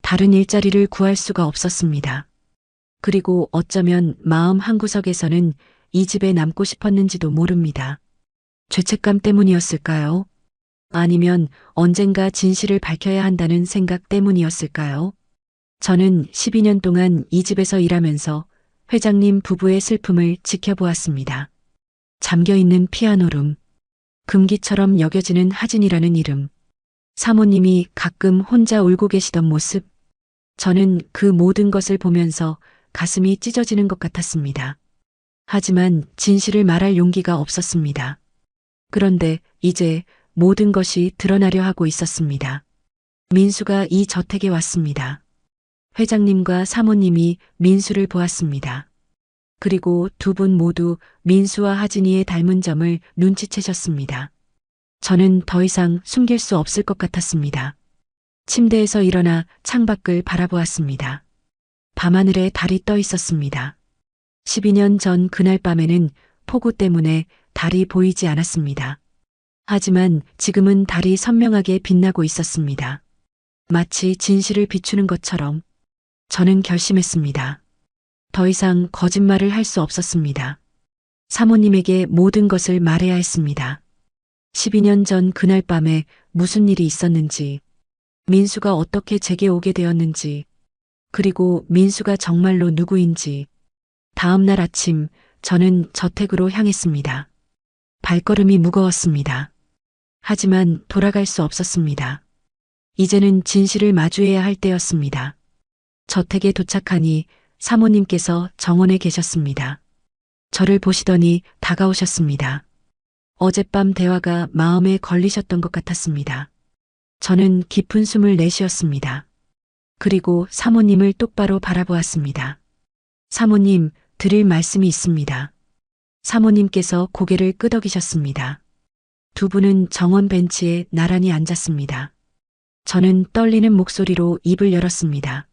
다른 일자리를 구할 수가 없었습니다. 그리고 어쩌면 마음 한구석에서는 이 집에 남고 싶었는지도 모릅니다. 죄책감 때문이었을까요? 아니면 언젠가 진실을 밝혀야 한다는 생각 때문이었을까요? 저는 12년 동안 이 집에서 일하면서 회장님 부부의 슬픔을 지켜보았습니다. 잠겨있는 피아노룸, 금기처럼 여겨지는 하진이라는 이름, 사모님이 가끔 혼자 울고 계시던 모습, 저는 그 모든 것을 보면서 가슴이 찢어지는 것 같았습니다. 하지만 진실을 말할 용기가 없었습니다. 그런데 이제 모든 것이 드러나려 하고 있었습니다. 민수가 이 저택에 왔습니다. 회장님과 사모님이 민수를 보았습니다. 그리고 두 분 모두 민수와 하진이의 닮은 점을 눈치채셨습니다. 저는 더 이상 숨길 수 없을 것 같았습니다. 침대에서 일어나 창밖을 바라보았습니다. 밤하늘에 달이 떠 있었습니다. 12년 전 그날 밤에는 폭우 때문에 달이 보이지 않았습니다. 하지만 지금은 달이 선명하게 빛나고 있었습니다. 마치 진실을 비추는 것처럼. 저는 결심했습니다. 더 이상 거짓말을 할 수 없었습니다. 사모님에게 모든 것을 말해야 했습니다. 12년 전 그날 밤에 무슨 일이 있었는지, 민수가 어떻게 제게 오게 되었는지, 그리고 민수가 정말로 누구인지. 다음 날 아침 저는 저택으로 향했습니다. 발걸음이 무거웠습니다. 하지만 돌아갈 수 없었습니다. 이제는 진실을 마주해야 할 때였습니다. 저택에 도착하니 사모님께서 정원에 계셨습니다. 저를 보시더니 다가오셨습니다. 어젯밤 대화가 마음에 걸리셨던 것 같았습니다. 저는 깊은 숨을 내쉬었습니다. 그리고 사모님을 똑바로 바라보았습니다. 사모님, 드릴 말씀이 있습니다. 사모님께서 고개를 끄덕이셨습니다. 두 분은 정원 벤치에 나란히 앉았습니다. 저는 떨리는 목소리로 입을 열었습니다.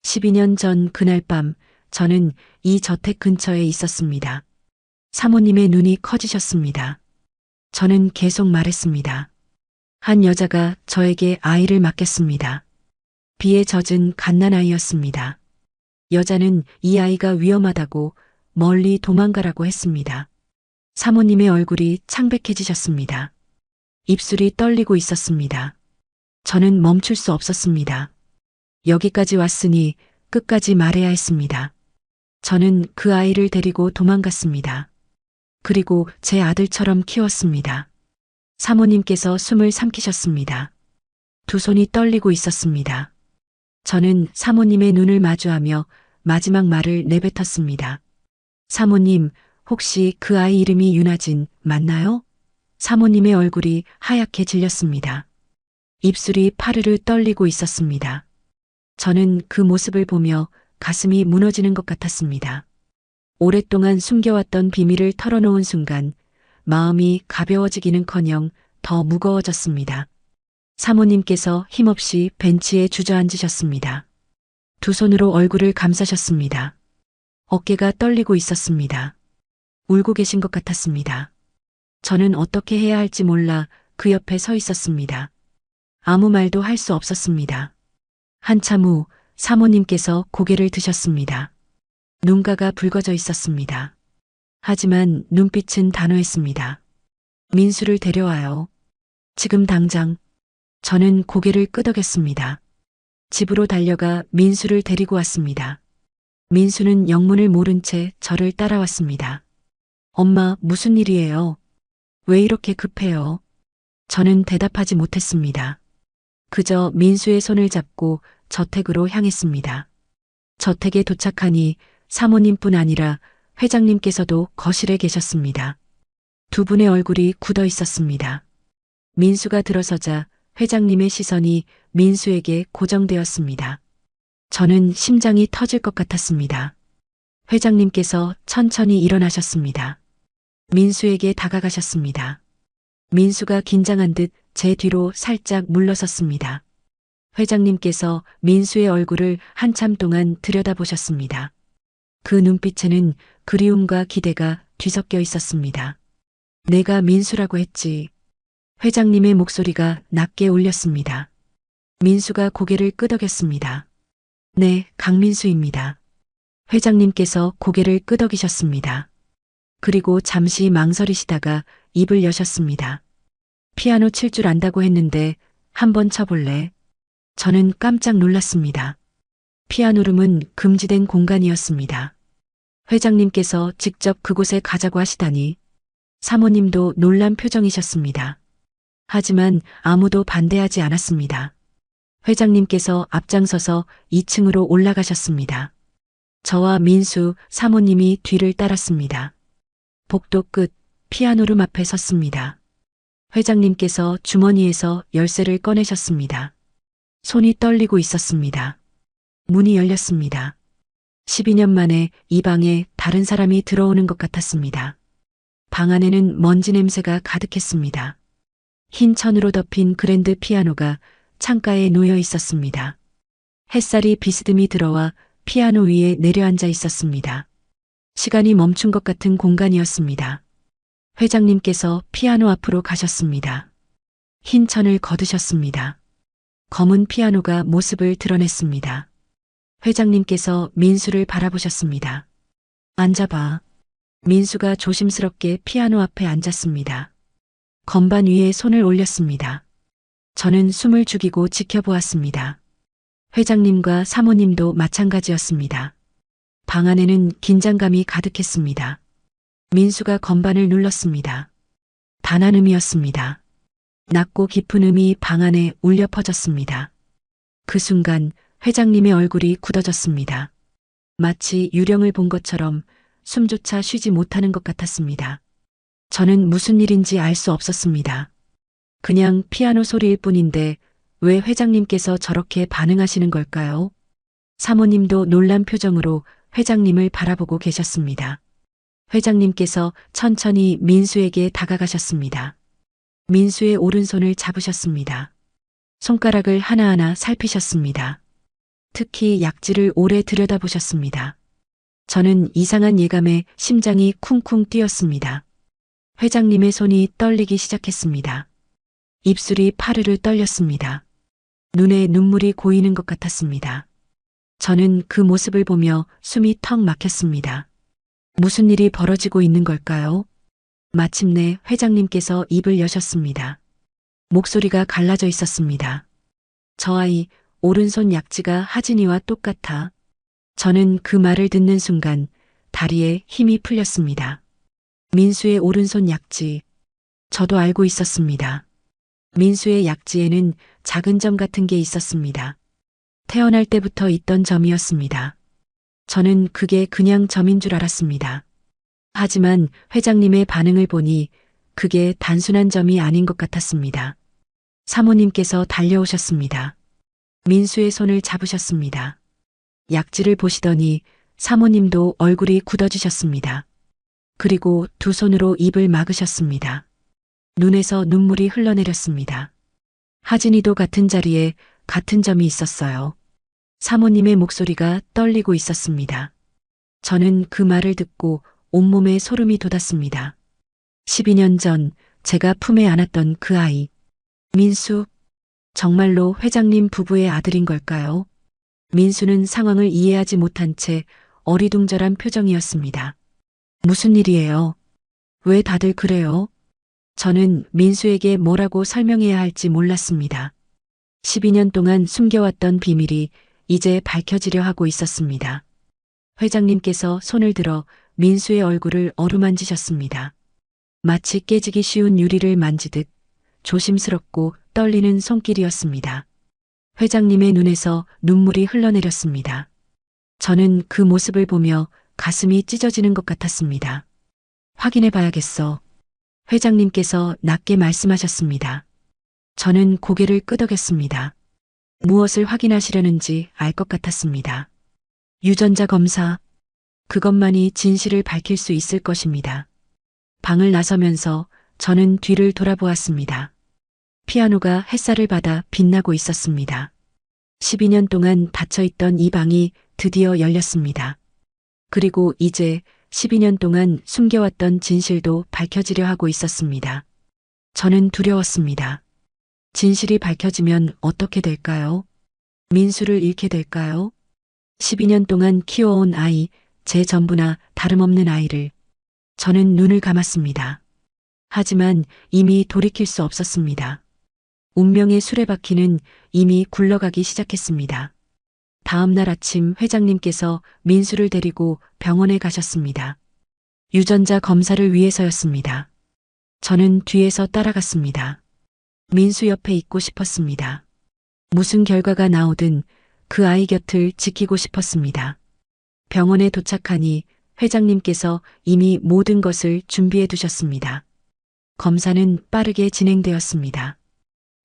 12년 전 그날 밤 저는 이 저택 근처에 있었습니다. 사모님의 눈이 커지셨습니다. 저는 계속 말했습니다. 한 여자가 저에게 아이를 맡겼습니다. 비에 젖은 갓난아이였습니다. 여자는 이 아이가 위험하다고 멀리 도망가라고 했습니다. 사모님의 얼굴이 창백해지셨습니다. 입술이 떨리고 있었습니다. 저는 멈출 수 없었습니다. 여기까지 왔으니 끝까지 말해야 했습니다. 저는 그 아이를 데리고 도망갔습니다. 그리고 제 아들처럼 키웠습니다. 사모님께서 숨을 삼키셨습니다. 두 손이 떨리고 있었습니다. 저는 사모님의 눈을 마주하며 마지막 말을 내뱉었습니다. 사모님, 혹시 그 아이 이름이 윤하진 맞나요? 사모님의 얼굴이 하얗게 질렸습니다. 입술이 파르르 떨리고 있었습니다. 저는 그 모습을 보며 가슴이 무너지는 것 같았습니다. 오랫동안 숨겨왔던 비밀을 털어놓은 순간 마음이 가벼워지기는커녕 더 무거워졌습니다. 사모님께서 힘없이 벤치에 주저앉으셨습니다. 두 손으로 얼굴을 감싸셨습니다. 어깨가 떨리고 있었습니다. 울고 계신 것 같았습니다. 저는 어떻게 해야 할지 몰라 그 옆에 서 있었습니다. 아무 말도 할 수 없었습니다. 한참 후 사모님께서 고개를 드셨습니다. 눈가가 붉어져 있었습니다. 하지만 눈빛은 단호했습니다. 민수를 데려와요. 지금 당장. 저는 고개를 끄덕였습니다. 집으로 달려가 민수를 데리고 왔습니다. 민수는 영문을 모른 채 저를 따라왔습니다. 엄마, 무슨 일이에요? 왜 이렇게 급해요? 저는 대답하지 못했습니다. 그저 민수의 손을 잡고 저택으로 향했습니다. 저택에 도착하니 사모님뿐 아니라 회장님께서도 거실에 계셨습니다. 두 분의 얼굴이 굳어 있었습니다. 민수가 들어서자 회장님의 시선이 민수에게 고정되었습니다. 저는 심장이 터질 것 같았습니다. 회장님께서 천천히 일어나셨습니다. 민수에게 다가가셨습니다. 민수가 긴장한 듯 제 뒤로 살짝 물러섰습니다. 회장님께서 민수의 얼굴을 한참 동안 들여다보셨습니다. 그 눈빛에는 그리움과 기대가 뒤섞여 있었습니다. 내가 민수라고 했지. 회장님의 목소리가 낮게 울렸습니다. 민수가 고개를 끄덕였습니다. 네, 강민수입니다. 회장님께서 고개를 끄덕이셨습니다. 그리고 잠시 망설이시다가 입을 여셨습니다. 피아노 칠 줄 안다고 했는데 한번 쳐볼래? 저는 깜짝 놀랐습니다. 피아노룸은 금지된 공간이었습니다. 회장님께서 직접 그곳에 가자고 하시다니. 사모님도 놀란 표정이셨습니다. 하지만 아무도 반대하지 않았습니다. 회장님께서 앞장서서 2층으로 올라가셨습니다. 저와 민수, 사모님이 뒤를 따랐습니다. 복도 끝 피아노룸 앞에 섰습니다. 회장님께서 주머니에서 열쇠를 꺼내셨습니다. 손이 떨리고 있었습니다. 문이 열렸습니다. 12년 만에 이 방에 다른 사람이 들어오는 것 같았습니다. 방 안에는 먼지 냄새가 가득했습니다. 흰 천으로 덮인 그랜드 피아노가 창가에 놓여 있었습니다. 햇살이 비스듬히 들어와 피아노 위에 내려앉아 있었습니다. 시간이 멈춘 것 같은 공간이었습니다. 회장님께서 피아노 앞으로 가셨습니다. 흰 천을 거두셨습니다. 검은 피아노가 모습을 드러냈습니다. 회장님께서 민수를 바라보셨습니다. 앉아봐. 민수가 조심스럽게 피아노 앞에 앉았습니다. 건반 위에 손을 올렸습니다. 저는 숨을 죽이고 지켜보았습니다. 회장님과 사모님도 마찬가지였습니다. 방 안에는 긴장감이 가득했습니다. 민수가 건반을 눌렀습니다. 단한음이었습니다. 낮고 깊은 음이 방 안에 울려 퍼졌습니다. 그 순간 회장님의 얼굴이 굳어졌습니다. 마치 유령을 본 것처럼 숨조차 쉬지 못하는 것 같았습니다. 저는 무슨 일인지 알 수 없었습니다. 그냥 피아노 소리일 뿐인데 왜 회장님께서 저렇게 반응하시는 걸까요? 사모님도 놀란 표정으로 회장님을 바라보고 계셨습니다. 회장님께서 천천히 민수에게 다가가셨습니다. 민수의 오른손을 잡으셨습니다. 손가락을 하나하나 살피셨습니다. 특히 약지를 오래 들여다보셨습니다. 저는 이상한 예감에 심장이 쿵쿵 뛰었습니다. 회장님의 손이 떨리기 시작했습니다. 입술이 파르르 떨렸습니다. 눈에 눈물이 고이는 것 같았습니다. 저는 그 모습을 보며 숨이 턱 막혔습니다. 무슨 일이 벌어지고 있는 걸까요? 마침내 회장님께서 입을 여셨습니다. 목소리가 갈라져 있었습니다. 저 아이, 오른손 약지가 하진이와 똑같아. 저는 그 말을 듣는 순간 다리에 힘이 풀렸습니다. 민수의 오른손 약지. 저도 알고 있었습니다. 민수의 약지에는 작은 점 같은 게 있었습니다. 태어날 때부터 있던 점이었습니다. 저는 그게 그냥 점인 줄 알았습니다. 하지만 회장님의 반응을 보니 그게 단순한 점이 아닌 것 같았습니다. 사모님께서 달려오셨습니다. 민수의 손을 잡으셨습니다. 약지를 보시더니 사모님도 얼굴이 굳어지셨습니다. 그리고 두 손으로 입을 막으셨습니다. 눈에서 눈물이 흘러내렸습니다. 하진이도 같은 자리에 같은 점이 있었어요. 사모님의 목소리가 떨리고 있었습니다. 저는 그 말을 듣고 온몸에 소름이 돋았습니다. 12년 전 제가 품에 안았던 그 아이. 민수, 정말로 회장님 부부의 아들인 걸까요? 민수는 상황을 이해하지 못한 채 어리둥절한 표정이었습니다. 무슨 일이에요? 왜 다들 그래요? 저는 민수에게 뭐라고 설명해야 할지 몰랐습니다. 12년 동안 숨겨왔던 비밀이 이제 밝혀지려 하고 있었습니다. 회장님께서 손을 들어 민수의 얼굴을 어루만지셨습니다. 마치 깨지기 쉬운 유리를 만지듯 조심스럽고 떨리는 손길이었습니다. 회장님의 눈에서 눈물이 흘러내렸습니다. 저는 그 모습을 보며 가슴이 찢어지는 것 같았습니다. 확인해 봐야겠어. 회장님께서 낮게 말씀하셨습니다. 저는 고개를 끄덕였습니다. 무엇을 확인하시려는지 알 것 같았습니다. 유전자 검사. 그것만이 진실을 밝힐 수 있을 것입니다. 방을 나서면서 저는 뒤를 돌아보았습니다. 피아노가 햇살을 받아 빛나고 있었습니다. 12년 동안 닫혀있던 이 방이 드디어 열렸습니다. 그리고 이제 12년 동안 숨겨왔던 진실도 밝혀지려 하고 있었습니다. 저는 두려웠습니다. 진실이 밝혀지면 어떻게 될까요? 민수를 잃게 될까요? 12년 동안 키워온 아이, 제 전부나 다름없는 아이를. 저는 눈을 감았습니다. 하지만 이미 돌이킬 수 없었습니다. 운명의 수레바퀴는 이미 굴러가기 시작했습니다. 다음 날 아침 회장님께서 민수를 데리고 병원에 가셨습니다. 유전자 검사를 위해서였습니다. 저는 뒤에서 따라갔습니다. 민수 옆에 있고 싶었습니다. 무슨 결과가 나오든 그 아이 곁을 지키고 싶었습니다. 병원에 도착하니 회장님께서 이미 모든 것을 준비해 두셨습니다. 검사는 빠르게 진행되었습니다.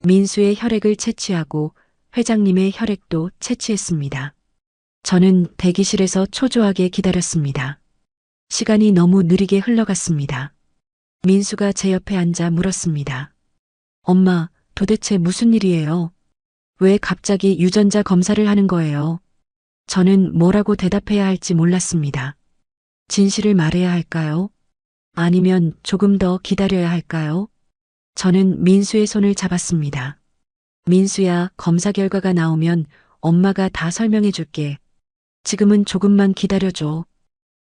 민수의 혈액을 채취하고 회장님의 혈액도 채취했습니다. 저는 대기실에서 초조하게 기다렸습니다. 시간이 너무 느리게 흘러갔습니다. 민수가 제 옆에 앉아 물었습니다. 엄마, 도대체 무슨 일이에요? 왜 갑자기 유전자 검사를 하는 거예요? 저는 뭐라고 대답해야 할지 몰랐습니다. 진실을 말해야 할까요? 아니면 조금 더 기다려야 할까요? 저는 민수의 손을 잡았습니다. 민수야, 검사 결과가 나오면 엄마가 다 설명해 줄게. 지금은 조금만 기다려줘.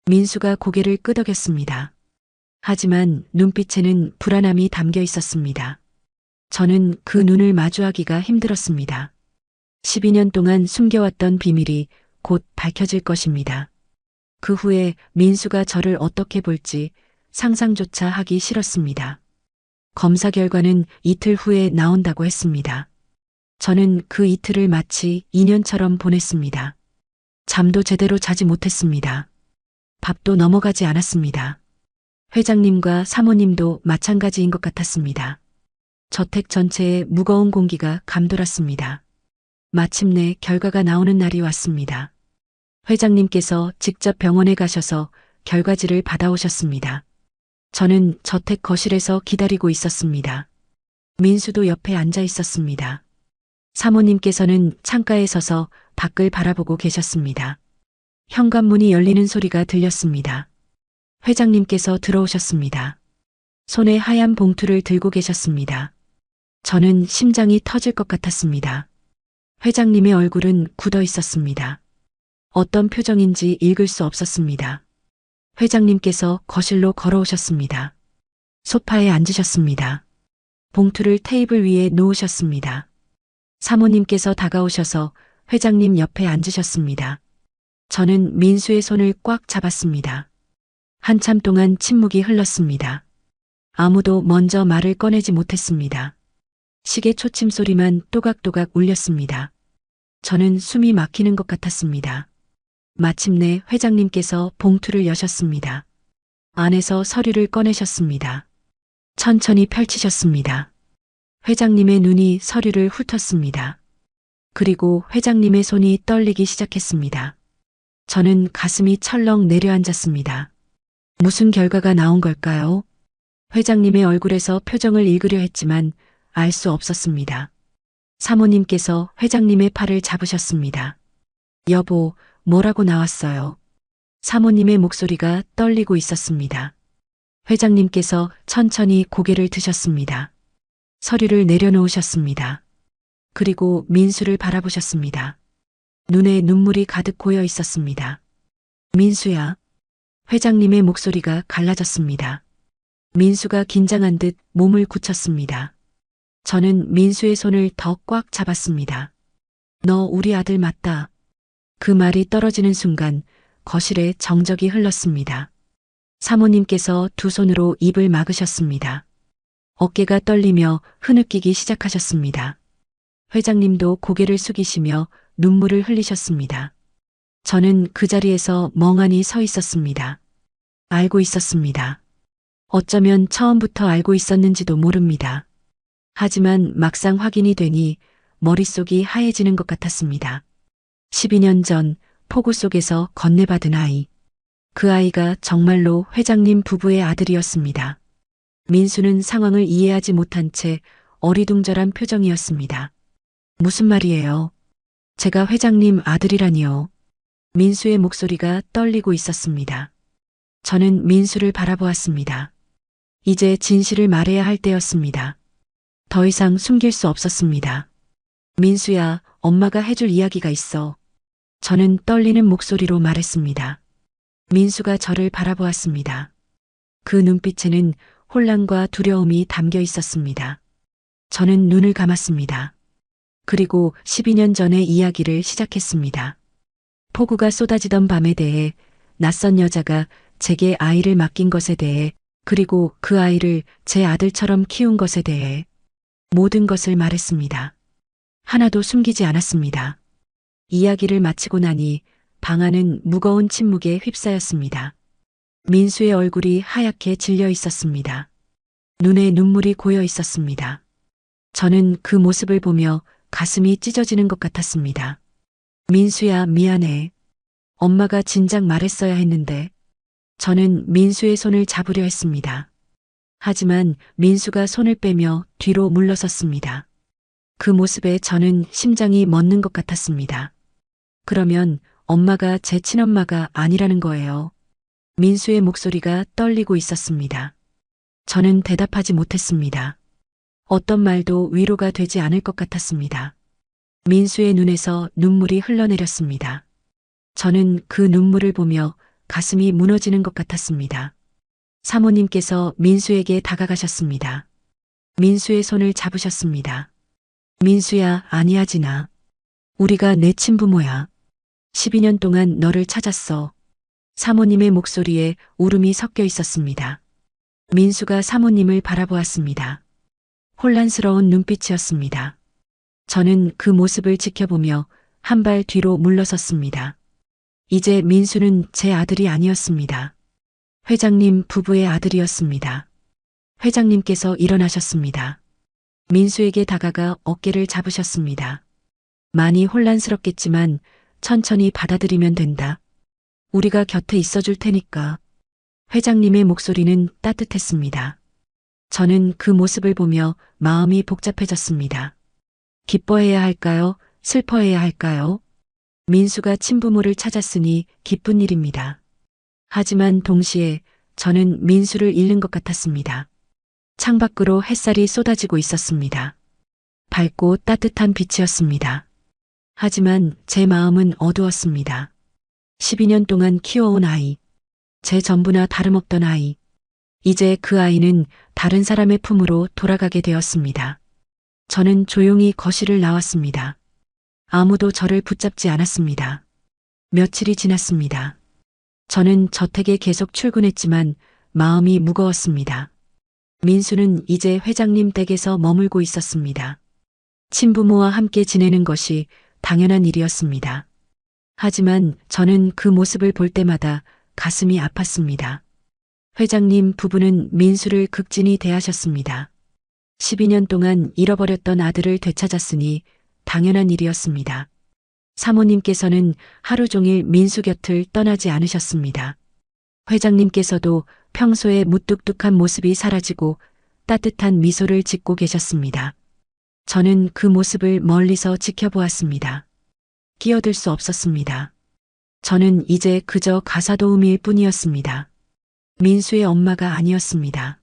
민수가 고개를 끄덕였습니다. 하지만 눈빛에는 불안함이 담겨 있었습니다. 저는 그 눈을 마주하기가 힘들었습니다. 12년 동안 숨겨왔던 비밀이 곧 밝혀질 것입니다. 그 후에 민수가 저를 어떻게 볼지 상상조차 하기 싫었습니다. 검사 결과는 이틀 후에 나온다고 했습니다. 저는 그 이틀을 마치 2년처럼 보냈습니다. 잠도 제대로 자지 못했습니다. 밥도 넘어가지 않았습니다. 회장님과 사모님도 마찬가지인 것 같았습니다. 저택 전체에 무거운 공기가 감돌았습니다. 마침내 결과가 나오는 날이 왔습니다. 회장님께서 직접 병원에 가셔서 결과지를 받아오셨습니다. 저는 저택 거실에서 기다리고 있었습니다. 민수도 옆에 앉아 있었습니다. 사모님께서는 창가에 서서 밖을 바라보고 계셨습니다. 현관문이 열리는 소리가 들렸습니다. 회장님께서 들어오셨습니다. 손에 하얀 봉투를 들고 계셨습니다. 저는 심장이 터질 것 같았습니다. 회장님의 얼굴은 굳어 있었습니다. 어떤 표정인지 읽을 수 없었습니다. 회장님께서 거실로 걸어오셨습니다. 소파에 앉으셨습니다. 봉투를 테이블 위에 놓으셨습니다. 사모님께서 다가오셔서 회장님 옆에 앉으셨습니다. 저는 민수의 손을 꽉 잡았습니다. 한참 동안 침묵이 흘렀습니다. 아무도 먼저 말을 꺼내지 못했습니다. 시계 초침 소리만 또각또각 울렸습니다. 저는 숨이 막히는 것 같았습니다. 마침내 회장님께서 봉투를 여셨습니다. 안에서 서류를 꺼내셨습니다. 천천히 펼치셨습니다. 회장님의 눈이 서류를 훑었습니다. 그리고 회장님의 손이 떨리기 시작했습니다. 저는 가슴이 철렁 내려앉았습니다. 무슨 결과가 나온 걸까요? 회장님의 얼굴에서 표정을 읽으려 했지만 알 수 없었습니다. 사모님께서 회장님의 팔을 잡으셨습니다. 여보, 뭐라고 나왔어요? 사모님의 목소리가 떨리고 있었습니다. 회장님께서 천천히 고개를 드셨습니다. 서류를 내려놓으셨습니다. 그리고 민수를 바라보셨습니다. 눈에 눈물이 가득 고여 있었습니다. 민수야. 회장님의 목소리가 갈라졌습니다. 민수가 긴장한 듯 몸을 굳혔습니다. 저는 민수의 손을 더 꽉 잡았습니다. 너 우리 아들 맞다. 그 말이 떨어지는 순간 거실에 정적이 흘렀습니다. 사모님께서 두 손으로 입을 막으셨습니다. 어깨가 떨리며 흐느끼기 시작하셨습니다. 회장님도 고개를 숙이시며 눈물을 흘리셨습니다. 저는 그 자리에서 멍하니 서 있었습니다. 알고 있었습니다. 어쩌면 처음부터 알고 있었는지도 모릅니다. 하지만 막상 확인이 되니 머릿속이 하얘지는 것 같았습니다. 12년 전 폭우 속에서 건네받은 아이. 그 아이가 정말로 회장님 부부의 아들이었습니다. 민수는 상황을 이해하지 못한 채 어리둥절한 표정이었습니다. 무슨 말이에요? 제가 회장님 아들이라니요. 민수의 목소리가 떨리고 있었습니다. 저는 민수를 바라보았습니다. 이제 진실을 말해야 할 때였습니다. 더 이상 숨길 수 없었습니다. 민수야, 엄마가 해줄 이야기가 있어. 저는 떨리는 목소리로 말했습니다. 민수가 저를 바라보았습니다. 그 눈빛에는 혼란과 두려움이 담겨 있었습니다. 저는 눈을 감았습니다. 그리고 12년 전의 이야기를 시작했습니다. 폭우가 쏟아지던 밤에 대해, 낯선 여자가 제게 아이를 맡긴 것에 대해, 그리고 그 아이를 제 아들처럼 키운 것에 대해 모든 것을 말했습니다. 하나도 숨기지 않았습니다. 이야기를 마치고 나니 방 안은 무거운 침묵에 휩싸였습니다. 민수의 얼굴이 하얗게 질려 있었습니다. 눈에 눈물이 고여 있었습니다. 저는 그 모습을 보며 가슴이 찢어지는 것 같았습니다. 민수야, 미안해. 엄마가 진작 말했어야 했는데. 저는 민수의 손을 잡으려 했습니다. 하지만 민수가 손을 빼며 뒤로 물러섰습니다. 그 모습에 저는 심장이 멎는 것 같았습니다. 그러면 엄마가 제 친엄마가 아니라는 거예요. 민수의 목소리가 떨리고 있었습니다. 저는 대답하지 못했습니다. 어떤 말도 위로가 되지 않을 것 같았습니다. 민수의 눈에서 눈물이 흘러내렸습니다. 저는 그 눈물을 보며 가슴이 무너지는 것 같았습니다. 사모님께서 민수에게 다가가셨습니다. 민수의 손을 잡으셨습니다. 민수야, 아니야, 진아. 우리가 내 친부모야. 12년 동안 너를 찾았어. 사모님의 목소리에 울음이 섞여 있었습니다. 민수가 사모님을 바라보았습니다. 혼란스러운 눈빛이었습니다. 저는 그 모습을 지켜보며 한 발 뒤로 물러섰습니다. 이제 민수는 제 아들이 아니었습니다. 회장님 부부의 아들이었습니다. 회장님께서 일어나셨습니다. 민수에게 다가가 어깨를 잡으셨습니다. 많이 혼란스럽겠지만 천천히 받아들이면 된다. 우리가 곁에 있어줄 테니까. 회장님의 목소리는 따뜻했습니다. 저는 그 모습을 보며 마음이 복잡해졌습니다. 기뻐해야 할까요? 슬퍼해야 할까요? 민수가 친부모를 찾았으니 기쁜 일입니다. 하지만 동시에 저는 민수를 잃는 것 같았습니다. 창밖으로 햇살이 쏟아지고 있었습니다. 밝고 따뜻한 빛이었습니다. 하지만 제 마음은 어두웠습니다. 12년 동안 키워온 아이, 제 전부나 다름없던 아이, 이제 그 아이는 다른 사람의 품으로 돌아가게 되었습니다. 저는 조용히 거실을 나왔습니다. 아무도 저를 붙잡지 않았습니다. 며칠이 지났습니다. 저는 저택에 계속 출근했지만 마음이 무거웠습니다. 민수는 이제 회장님 댁에서 머물고 있었습니다. 친부모와 함께 지내는 것이 당연한 일이었습니다. 하지만 저는 그 모습을 볼 때마다 가슴이 아팠습니다. 회장님 부부는 민수를 극진히 대하셨습니다. 12년 동안 잃어버렸던 아들을 되찾았으니 당연한 일이었습니다. 사모님께서는 하루 종일 민수 곁을 떠나지 않으셨습니다. 회장님께서도 평소의 무뚝뚝한 모습이 사라지고 따뜻한 미소를 짓고 계셨습니다. 저는 그 모습을 멀리서 지켜보았습니다. 끼어들 수 없었습니다. 저는 이제 그저 가사도우미일 뿐이었습니다. 민수의 엄마가 아니었습니다.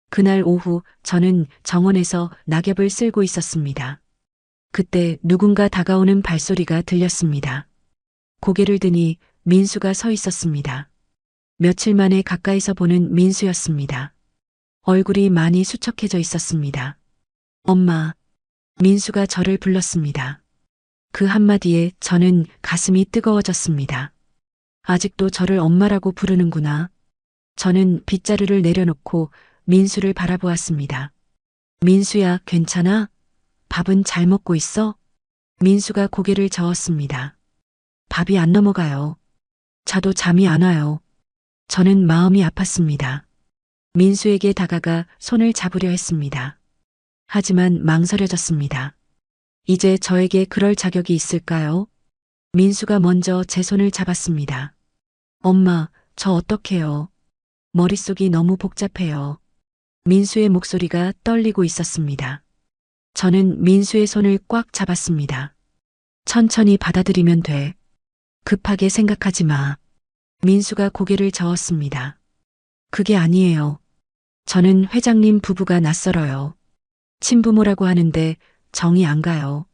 그날 오후 저는 정원에서 낙엽을 쓸고 있었습니다. 그때 누군가 다가오는 발소리가 들렸습니다. 고개를 드니 민수가 서 있었습니다. 며칠 만에 가까이서 보는 민수였습니다. 얼굴이 많이 수척해져 있었습니다. 엄마. 민수가 저를 불렀습니다. 그 한마디에 저는 가슴이 뜨거워졌습니다. 아직도 저를 엄마라고 부르는구나. 저는 빗자루를 내려놓고 민수를 바라보았습니다. 민수야, 괜찮아? 밥은 잘 먹고 있어? 민수가 고개를 저었습니다. 밥이 안 넘어가요. 자도 잠이 안 와요. 저는 마음이 아팠습니다. 민수에게 다가가 손을 잡으려 했습니다. 하지만 망설여졌습니다. 이제 저에게 그럴 자격이 있을까요? 민수가 먼저 제 손을 잡았습니다. 엄마, 저 어떡해요? 머릿속이 너무 복잡해요. 민수의 목소리가 떨리고 있었습니다. 저는 민수의 손을 꽉 잡았습니다. 천천히 받아들이면 돼. 급하게 생각하지 마. 민수가 고개를 저었습니다. 그게 아니에요. 저는 회장님 부부가 낯설어요. 친부모라고 하는데 정이 안 가요.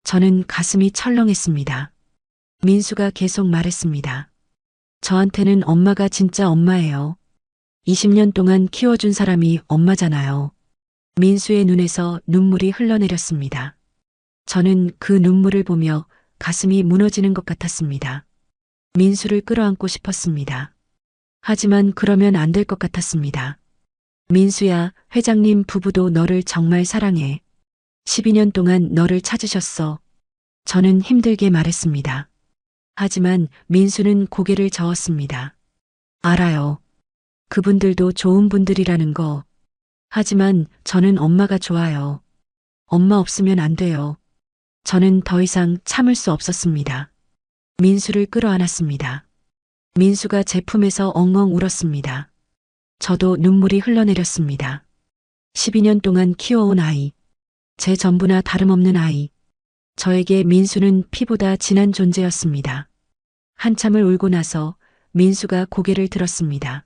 저는 가슴이 철렁했습니다. 민수가 계속 말했습니다. 저한테는 엄마가 진짜 엄마예요. 20년 동안 키워준 사람이 엄마잖아요. 민수의 눈에서 눈물이 흘러내렸습니다. 저는 그 눈물을 보며 가슴이 무너지는 것 같았습니다. 민수를 끌어안고 싶었습니다. 하지만 그러면 안 될 것 같았습니다. 민수야, 회장님 부부도 너를 정말 사랑해. 12년 동안 너를 찾으셨어. 저는 힘들게 말했습니다. 하지만 민수는 고개를 저었습니다. 알아요. 그분들도 좋은 분들이라는 거. 하지만 저는 엄마가 좋아요. 엄마 없으면 안 돼요. 저는 더 이상 참을 수 없었습니다. 민수를 끌어안았습니다. 민수가 제 품에서 엉엉 울었습니다. 저도 눈물이 흘러내렸습니다. 12년 동안 키워온 아이. 제 전부나 다름없는 아이. 저에게 민수는 피보다 진한 존재였습니다. 한참을 울고 나서 민수가 고개를 들었습니다.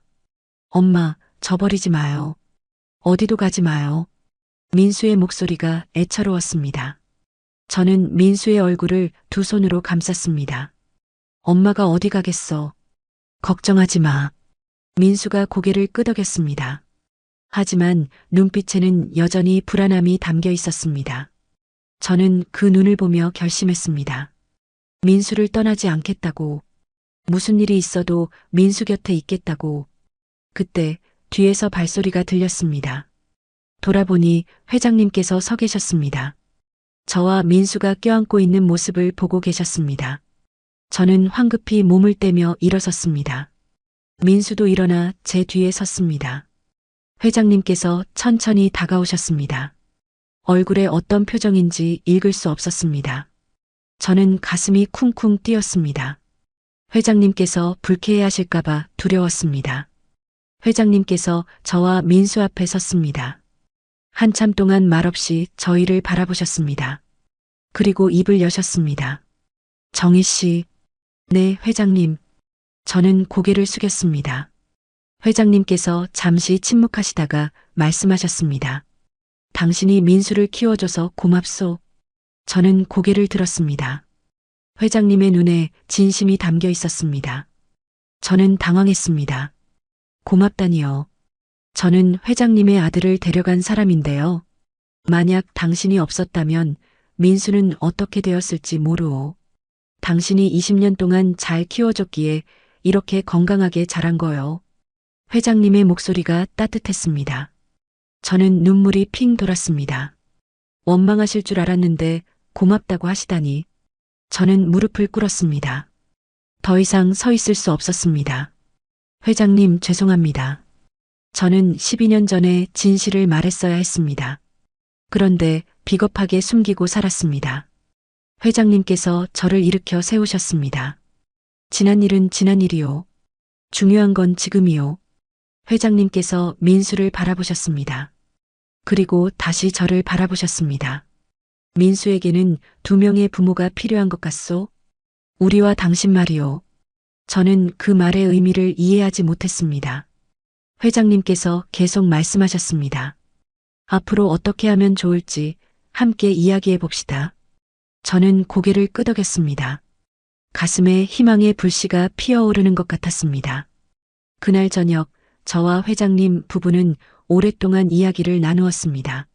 엄마, 저버리지 마요. 어디도 가지 마요. 민수의 목소리가 애처로웠습니다. 저는 민수의 얼굴을 두 손으로 감쌌습니다. 엄마가 어디 가겠어. 걱정하지 마. 민수가 고개를 끄덕였습니다. 하지만 눈빛에는 여전히 불안함이 담겨 있었습니다. 저는 그 눈을 보며 결심했습니다. 민수를 떠나지 않겠다고. 무슨 일이 있어도 민수 곁에 있겠다고. 그때 뒤에서 발소리가 들렸습니다. 돌아보니 회장님께서 서 계셨습니다. 저와 민수가 껴안고 있는 모습을 보고 계셨습니다. 저는 황급히 몸을 떼며 일어섰습니다. 민수도 일어나 제 뒤에 섰습니다. 회장님께서 천천히 다가오셨습니다. 얼굴에 어떤 표정인지 읽을 수 없었습니다. 저는 가슴이 쿵쿵 뛰었습니다. 회장님께서 불쾌해하실까봐 두려웠습니다. 회장님께서 저와 민수 앞에 섰습니다. 한참 동안 말없이 저희를 바라보셨습니다. 그리고 입을 여셨습니다. 정희 씨. 네, 회장님. 저는 고개를 숙였습니다. 회장님께서 잠시 침묵하시다가 말씀하셨습니다. 당신이 민수를 키워줘서 고맙소. 저는 고개를 들었습니다. 회장님의 눈에 진심이 담겨 있었습니다. 저는 당황했습니다. 고맙다니요. 저는 회장님의 아들을 데려간 사람인데요. 만약 당신이 없었다면 민수는 어떻게 되었을지 모르오. 당신이 20년 동안 잘 키워줬기에 이렇게 건강하게 자란 거요. 회장님의 목소리가 따뜻했습니다. 저는 눈물이 핑 돌았습니다. 원망하실 줄 알았는데 고맙다고 하시다니. 저는 무릎을 꿇었습니다. 더 이상 서 있을 수 없었습니다. 회장님, 죄송합니다. 저는 12년 전에 진실을 말했어야 했습니다. 그런데 비겁하게 숨기고 살았습니다. 회장님께서 저를 일으켜 세우셨습니다. 지난 일은 지난 일이요. 중요한 건 지금이요. 회장님께서 민수를 바라보셨습니다. 그리고 다시 저를 바라보셨습니다. 민수에게는 두 명의 부모가 필요한 것 같소? 우리와 당신 말이오. 저는 그 말의 의미를 이해하지 못했습니다. 회장님께서 계속 말씀하셨습니다. 앞으로 어떻게 하면 좋을지 함께 이야기해 봅시다. 저는 고개를 끄덕였습니다. 가슴에 희망의 불씨가 피어오르는 것 같았습니다. 그날 저녁 저와 회장님 부부는 오랫동안 이야기를 나누었습니다.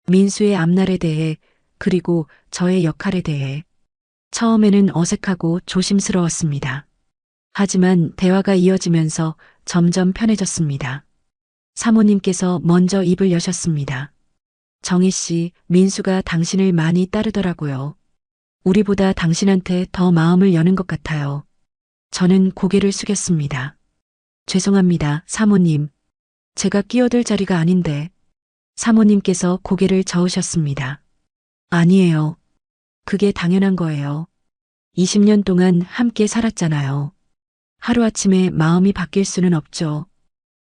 민수의 앞날에 대해 그리고 저의 역할에 대해. 처음에는 어색하고 조심스러웠습니다. 하지만 대화가 이어지면서 점점 편해졌습니다. 사모님께서 먼저 입을 여셨습니다. 정희 씨, 민수가 당신을 많이 따르더라고요. 우리보다 당신한테 더 마음을 여는 것 같아요. 저는 고개를 숙였습니다. 죄송합니다, 사모님. 제가 끼어들 자리가 아닌데. 사모님께서 고개를 저으셨습니다. 아니에요. 그게 당연한 거예요. 20년 동안 함께 살았잖아요. 하루아침에 마음이 바뀔 수는 없죠.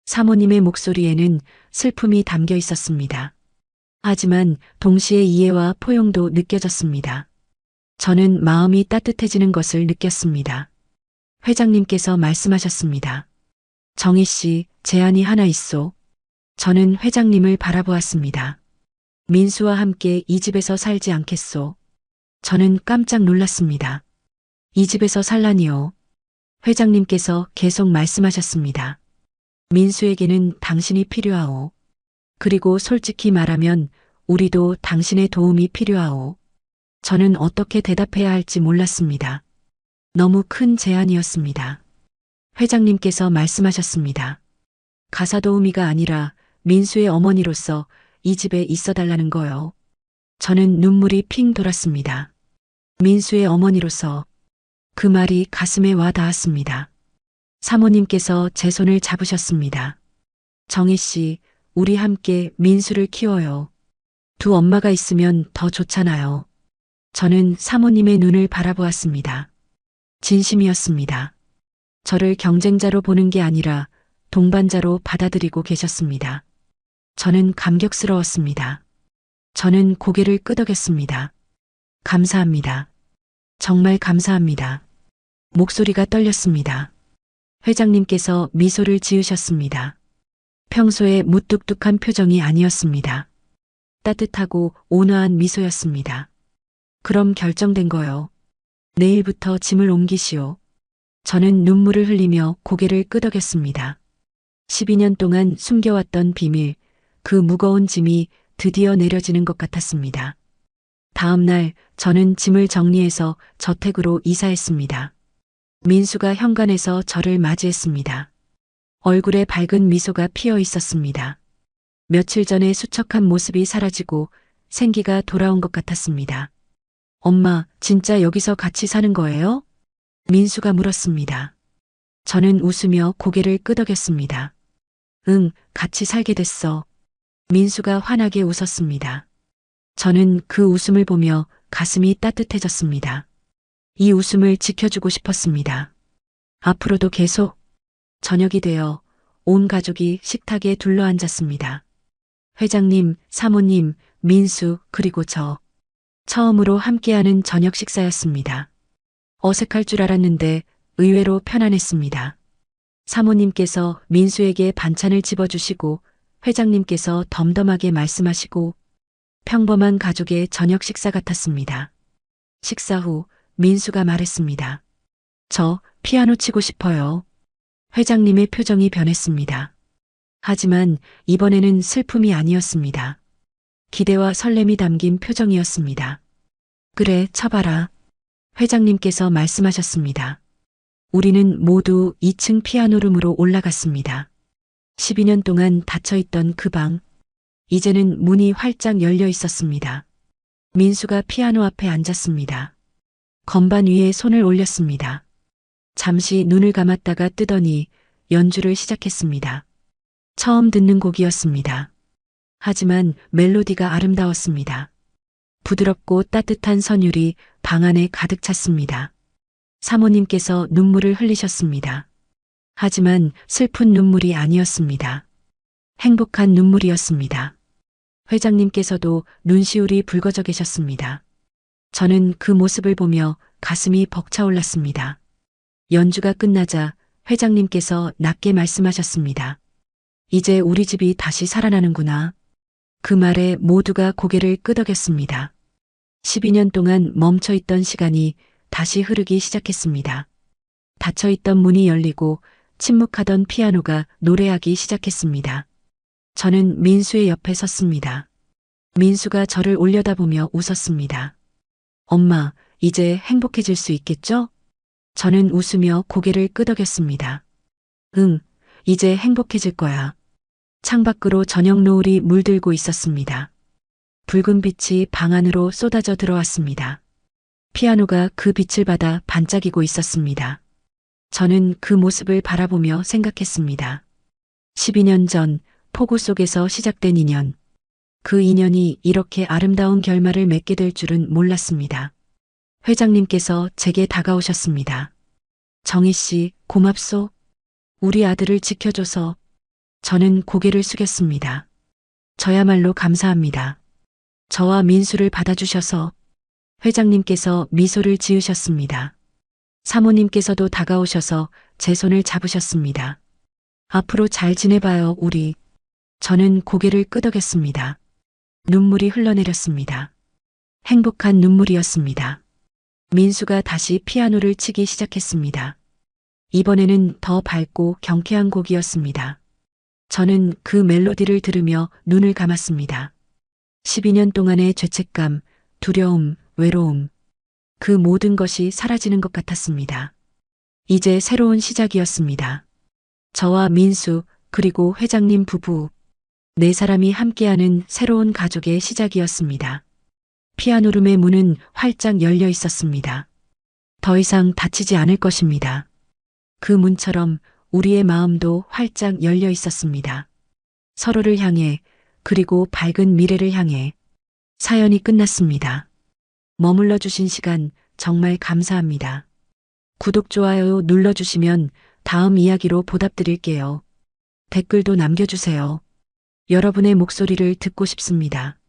사모님의 목소리에는 슬픔이 담겨 있었습니다. 하지만 동시에 이해와 포용도 느껴졌습니다. 저는 마음이 따뜻해지는 것을 느꼈습니다. 회장님께서 말씀하셨습니다. 정희 씨, 제안이 하나 있소. 저는 회장님을 바라보았습니다. 민수와 함께 이 집에서 살지 않겠소. 저는 깜짝 놀랐습니다. 이 집에서 살라니요. 회장님께서 계속 말씀하셨습니다. 민수에게는 당신이 필요하오. 그리고 솔직히 말하면 우리도 당신의 도움이 필요하오. 저는 어떻게 대답해야 할지 몰랐습니다. 너무 큰 제안이었습니다. 회장님께서 말씀하셨습니다. 가사도우미가 아니라 민수의 어머니로서 이 집에 있어 달라는 거요. 저는 눈물이 핑 돌았습니다. 민수의 어머니로서 그 말이 가슴에 와 닿았습니다. 사모님께서 제 손을 잡으셨습니다. 정희 씨, 우리 함께 민수를 키워요. 두 엄마가 있으면 더 좋잖아요. 저는 사모님의 눈을 바라보았습니다. 진심이었습니다. 저를 경쟁자로 보는 게 아니라 동반자로 받아들이고 계셨습니다. 저는 감격스러웠습니다. 저는 고개를 끄덕였습니다. 감사합니다. 정말 감사합니다. 목소리가 떨렸습니다. 회장님께서 미소를 지으셨습니다. 평소에 무뚝뚝한 표정이 아니었습니다. 따뜻하고 온화한 미소였습니다. 그럼 결정된 거요. 내일부터 짐을 옮기시오. 저는 눈물을 흘리며 고개를 끄덕였습니다. 12년 동안 숨겨왔던 비밀, 그 무거운 짐이 드디어 내려지는 것 같았습니다. 다음 날 저는 짐을 정리해서 저택으로 이사했습니다. 민수가 현관에서 저를 맞이했습니다. 얼굴에 밝은 미소가 피어 있었습니다. 며칠 전에 수척한 모습이 사라지고 생기가 돌아온 것 같았습니다. 엄마, 진짜 여기서 같이 사는 거예요? 민수가 물었습니다. 저는 웃으며 고개를 끄덕였습니다. 응, 같이 살게 됐어. 민수가 환하게 웃었습니다. 저는 그 웃음을 보며 가슴이 따뜻해졌습니다. 이 웃음을 지켜주고 싶었습니다. 앞으로도 계속. 저녁이 되어 온 가족이 식탁에 둘러앉았습니다. 회장님, 사모님, 민수, 그리고 저. 처음으로 함께하는 저녁 식사였습니다. 어색할 줄 알았는데 의외로 편안했습니다. 사모님께서 민수에게 반찬을 집어주시고 회장님께서 덤덤하게 말씀하시고 평범한 가족의 저녁 식사 같았습니다. 식사 후 민수가 말했습니다. 저 피아노 치고 싶어요. 회장님의 표정이 변했습니다. 하지만 이번에는 슬픔이 아니었습니다. 기대와 설렘이 담긴 표정이었습니다. 그래, 쳐봐라. 회장님께서 말씀하셨습니다. 우리는 모두 2층 피아노룸으로 올라갔습니다. 12년 동안 닫혀있던 그 방. 이제는 문이 활짝 열려 있었습니다. 민수가 피아노 앞에 앉았습니다. 건반 위에 손을 올렸습니다. 잠시 눈을 감았다가 뜨더니 연주를 시작했습니다. 처음 듣는 곡이었습니다. 하지만 멜로디가 아름다웠습니다. 부드럽고 따뜻한 선율이 방 안에 가득 찼습니다. 사모님께서 눈물을 흘리셨습니다. 하지만 슬픈 눈물이 아니었습니다. 행복한 눈물이었습니다. 회장님께서도 눈시울이 붉어져 계셨습니다. 저는 그 모습을 보며 가슴이 벅차올랐습니다. 연주가 끝나자 회장님께서 낮게 말씀하셨습니다. 이제 우리 집이 다시 살아나는구나. 그 말에 모두가 고개를 끄덕였습니다. 12년 동안 멈춰있던 시간이 다시 흐르기 시작했습니다. 닫혀있던 문이 열리고 침묵하던 피아노가 노래하기 시작했습니다. 저는 민수의 옆에 섰습니다. 민수가 저를 올려다보며 웃었습니다. 엄마, 이제 행복해질 수 있겠죠? 저는 웃으며 고개를 끄덕였습니다. 응, 이제 행복해질 거야. 창밖으로 저녁 노을이 물들고 있었습니다. 붉은 빛이 방 안으로 쏟아져 들어왔습니다. 피아노가 그 빛을 받아 반짝이고 있었습니다. 저는 그 모습을 바라보며 생각했습니다. 12년 전 폭우 속에서 시작된 인연. 그 인연이 이렇게 아름다운 결말을 맺게 될 줄은 몰랐습니다. 회장님께서 제게 다가오셨습니다. 정희 씨, 고맙소. 우리 아들을 지켜줘서. 저는 고개를 숙였습니다. 저야말로 감사합니다. 저와 민수를 받아주셔서. 회장님께서 미소를 지으셨습니다. 사모님께서도 다가오셔서 제 손을 잡으셨습니다. 앞으로 잘 지내봐요, 우리. 저는 고개를 끄덕였습니다. 눈물이 흘러내렸습니다. 행복한 눈물이었습니다. 민수가 다시 피아노를 치기 시작했습니다. 이번에는 더 밝고 경쾌한 곡이었습니다. 저는 그 멜로디를 들으며 눈을 감았습니다. 12년 동안의 죄책감, 두려움, 외로움, 그 모든 것이 사라지는 것 같았습니다. 이제 새로운 시작이었습니다. 저와 민수, 그리고 회장님 부부, 네 사람이 함께하는 새로운 가족의 시작이었습니다. 피아노룸의 문은 활짝 열려 있었습니다. 더 이상 닫히지 않을 것입니다. 그 문처럼 우리의 마음도 활짝 열려 있었습니다. 서로를 향해, 그리고 밝은 미래를 향해. 사연이 끝났습니다. 머물러 주신 시간 정말 감사합니다. 구독, 좋아요 눌러주시면 다음 이야기로 보답드릴게요. 댓글도 남겨주세요. 여러분의 목소리를 듣고 싶습니다.